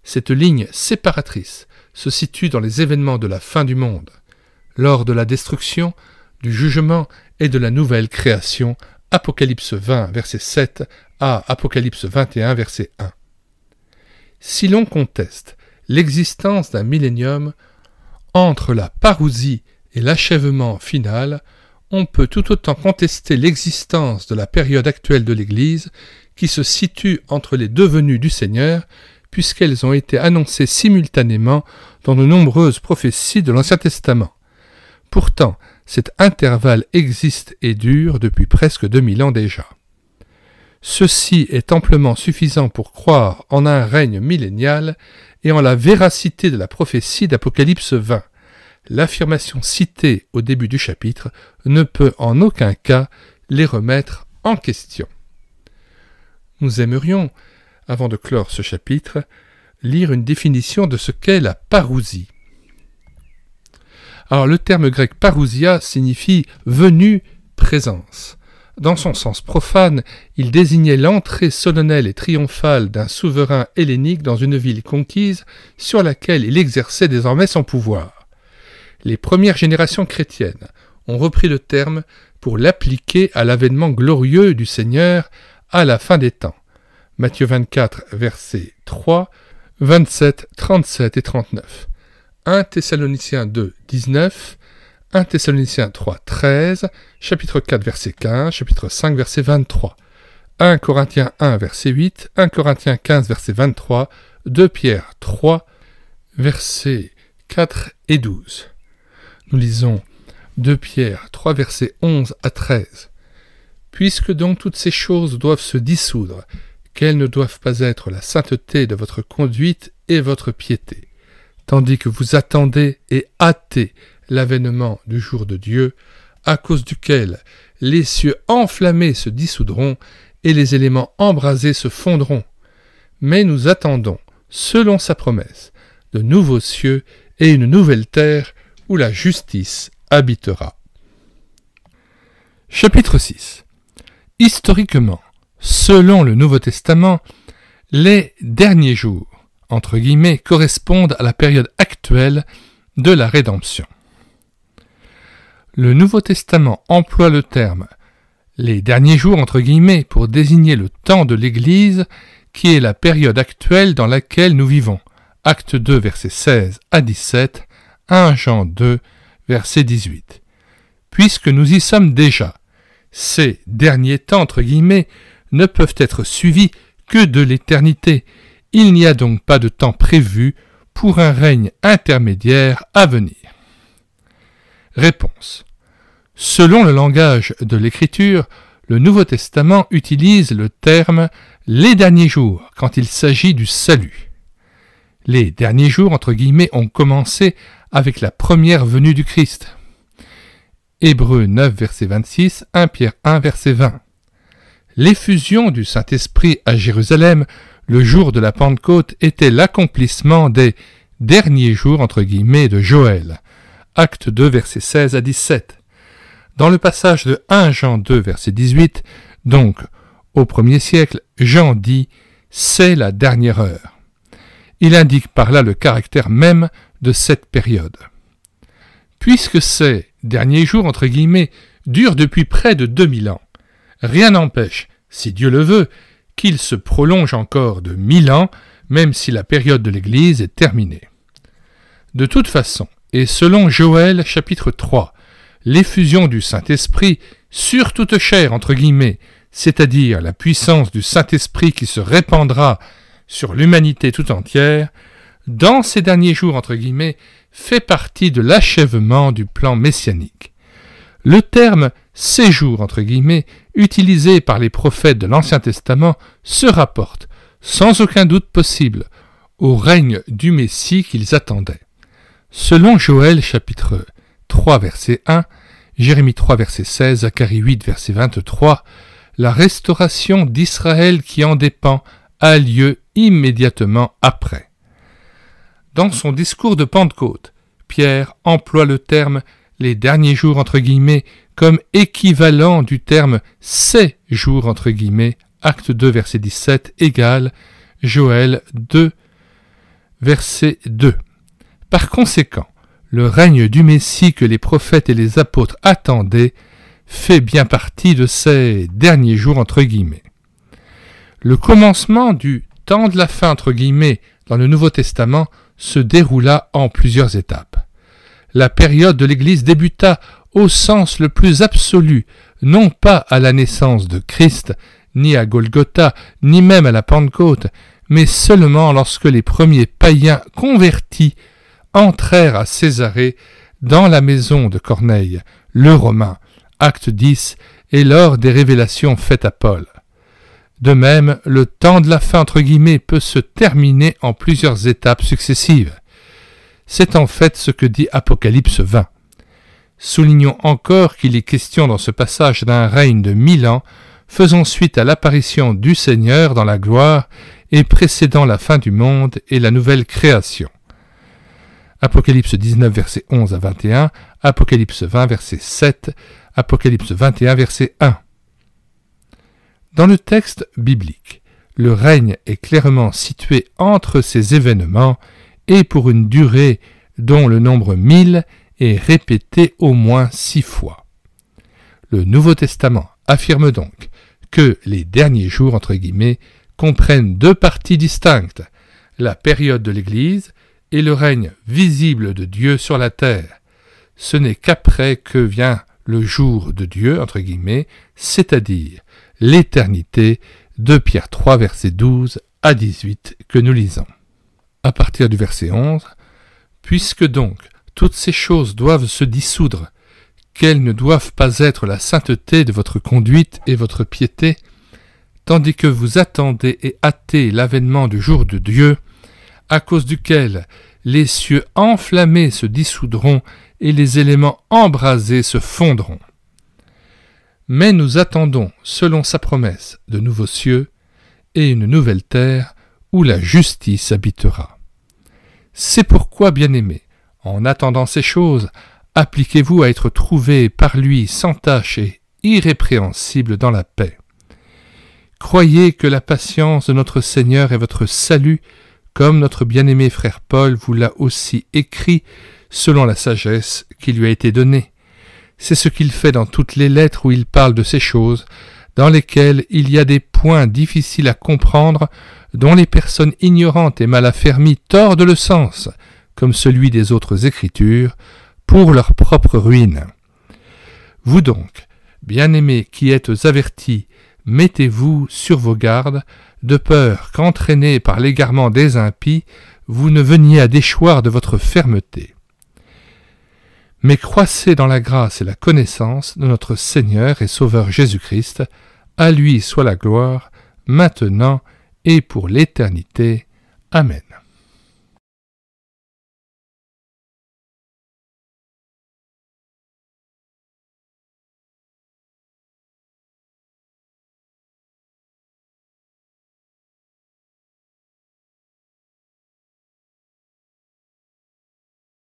Cette ligne séparatrice se situe dans les événements de la fin du monde, lors de la destruction, du jugement et de la nouvelle création, Apocalypse 20, verset 7 à Apocalypse 21, verset 1. Si l'on conteste l'existence d'un millénium entre la parousie et l'achèvement final, on peut tout autant contester l'existence de la période actuelle de l'Église qui se situe entre les deux venues du Seigneur, puisqu'elles ont été annoncées simultanément dans de nombreuses prophéties de l'Ancien Testament. Pourtant, cet intervalle existe et dure depuis presque 2000 ans déjà. Ceci est amplement suffisant pour croire en un règne millénial et en la véracité de la prophétie d'Apocalypse 20. L'affirmation citée au début du chapitre ne peut en aucun cas les remettre en question. Nous aimerions, avant de clore ce chapitre, lire une définition de ce qu'est la parousie. Alors le terme grec parousia signifie « venue, présence ». Dans son sens profane, il désignait l'entrée solennelle et triomphale d'un souverain hellénique dans une ville conquise sur laquelle il exerçait désormais son pouvoir. Les premières générations chrétiennes ont repris le terme pour l'appliquer à l'avènement glorieux du Seigneur à la fin des temps. Matthieu 24, versets 3, 27, 37 et 39. 1 Thessaloniciens 2, 19, 1 Thessaloniciens 3, 13, chapitre 4, verset 15, chapitre 5, verset 23, 1 Corinthiens 1, verset 8, 1 Corinthiens 15, verset 23, 2 Pierre 3, versets 4 et 12. Nous lisons 2 Pierre 3, versets 11 à 13. Puisque donc toutes ces choses doivent se dissoudre, quelles ne doivent pas être la sainteté de votre conduite et votre piété, tandis que vous attendez et hâtez l'avènement du jour de Dieu, à cause duquel les cieux enflammés se dissoudront et les éléments embrasés se fondront. Mais nous attendons, selon sa promesse, de nouveaux cieux et une nouvelle terre où la justice habitera. Chapitre 6. Historiquement, selon le Nouveau Testament, les derniers jours, entre guillemets, correspondent à la période actuelle de la rédemption. Le Nouveau Testament emploie le terme « les derniers jours » entre guillemets pour désigner le temps de l'Église qui est la période actuelle dans laquelle nous vivons. Acte 2, versets 16 à 17, 1 Jean 2, verset 18. Puisque nous y sommes déjà, ces derniers temps entre guillemets ne peuvent être suivis que de l'éternité. Il n'y a donc pas de temps prévu pour un règne intermédiaire à venir. Réponse. Selon le langage de l'Écriture, le Nouveau Testament utilise le terme « les derniers jours » quand il s'agit du salut. Les derniers jours, entre guillemets, ont commencé avec la première venue du Christ. Hébreux 9, verset 26, 1 Pierre 1, verset 20. L'effusion du Saint-Esprit à Jérusalem, le jour de la Pentecôte, était l'accomplissement des « derniers jours » entre guillemets de Joël. Acte 2, versets 16 à 17. Dans le passage de 1 Jean 2, verset 18, donc au 1er siècle, Jean dit « c'est la dernière heure ». Il indique par là le caractère même de cette période. Puisque ces derniers jours, entre guillemets, durent depuis près de 2000 ans, rien n'empêche, si Dieu le veut, qu'il se prolonge encore de 1000 ans, même si la période de l'Église est terminée. De toute façon, et selon Joël chapitre 3, l'effusion du Saint-Esprit sur toute chair, entre guillemets, c'est-à-dire la puissance du Saint-Esprit qui se répandra sur l'humanité tout entière, dans ces derniers jours, entre guillemets, fait partie de l'achèvement du plan messianique. Le terme « séjour » entre guillemets, utilisé par les prophètes de l'Ancien Testament, se rapporte, sans aucun doute possible, au règne du Messie qu'ils attendaient. Selon Joël chapitre 3 verset 1, Jérémie 3 verset 16, Zacharie 8 verset 23, la restauration d'Israël qui en dépend a lieu immédiatement après. Dans son discours de Pentecôte, Pierre emploie le terme « les derniers jours » entre guillemets comme équivalent du terme « ces jours » entre guillemets, acte 2 verset 17 égale Joël 2 verset 2. Par conséquent, le règne du Messie que les prophètes et les apôtres attendaient fait bien partie de ces derniers jours entre guillemets. Le commencement du temps de la fin entre guillemets dans le Nouveau Testament se déroula en plusieurs étapes. La période de l'Église débuta au sens le plus absolu, non pas à la naissance de Christ, ni à Golgotha, ni même à la Pentecôte, mais seulement lorsque les premiers païens convertis entrèrent à Césarée dans la maison de Corneille, le Romain, acte 10, et lors des révélations faites à Paul. De même, le temps de la fin entre guillemets peut se terminer en plusieurs étapes successives. C'est en fait ce que dit Apocalypse 20. Soulignons encore qu'il est question dans ce passage d'un règne de 1000 ans, faisant suite à l'apparition du Seigneur dans la gloire et précédant la fin du monde et la nouvelle création. Apocalypse 19, versets 11 à 21, Apocalypse 20, verset 7, Apocalypse 21, verset 1. Dans le texte biblique, le règne est clairement situé entre ces événements et pour une durée dont le nombre 1000 est répété au moins 6 fois. Le Nouveau Testament affirme donc que les derniers jours, entre guillemets, comprennent 2 parties distinctes, la période de l'Église et le règne visible de Dieu sur la terre. Ce n'est qu'après que vient le jour de Dieu, entre guillemets, c'est-à-dire l'éternité, 2 Pierre 3, verset 12 à 18, que nous lisons. À partir du verset 11, « Puisque donc toutes ces choses doivent se dissoudre, quelles ne doivent pas être la sainteté de votre conduite et votre piété, tandis que vous attendez et hâtez l'avènement du jour de Dieu, à cause duquel les cieux enflammés se dissoudront et les éléments embrasés se fondront. Mais nous attendons, selon sa promesse, de nouveaux cieux et une nouvelle terre où la justice habitera. C'est pourquoi, bien-aimés, en attendant ces choses, appliquez-vous à être trouvés par lui sans tache et irrépréhensibles dans la paix. Croyez que la patience de notre Seigneur est votre salut, comme notre bien-aimé frère Paul vous l'a aussi écrit selon la sagesse qui lui a été donnée. C'est ce qu'il fait dans toutes les lettres où il parle de ces choses, dans lesquelles il y a des points difficiles à comprendre, dont les personnes ignorantes et mal affermies tordent le sens, comme celui des autres Écritures, pour leur propre ruine. Vous donc, bien-aimés qui êtes avertis, mettez-vous sur vos gardes, de peur qu'entraînés par l'égarement des impies, vous ne veniez à déchoir de votre fermeté. Mais croissez dans la grâce et la connaissance de notre Seigneur et Sauveur Jésus-Christ. À lui soit la gloire, maintenant et pour l'éternité. Amen.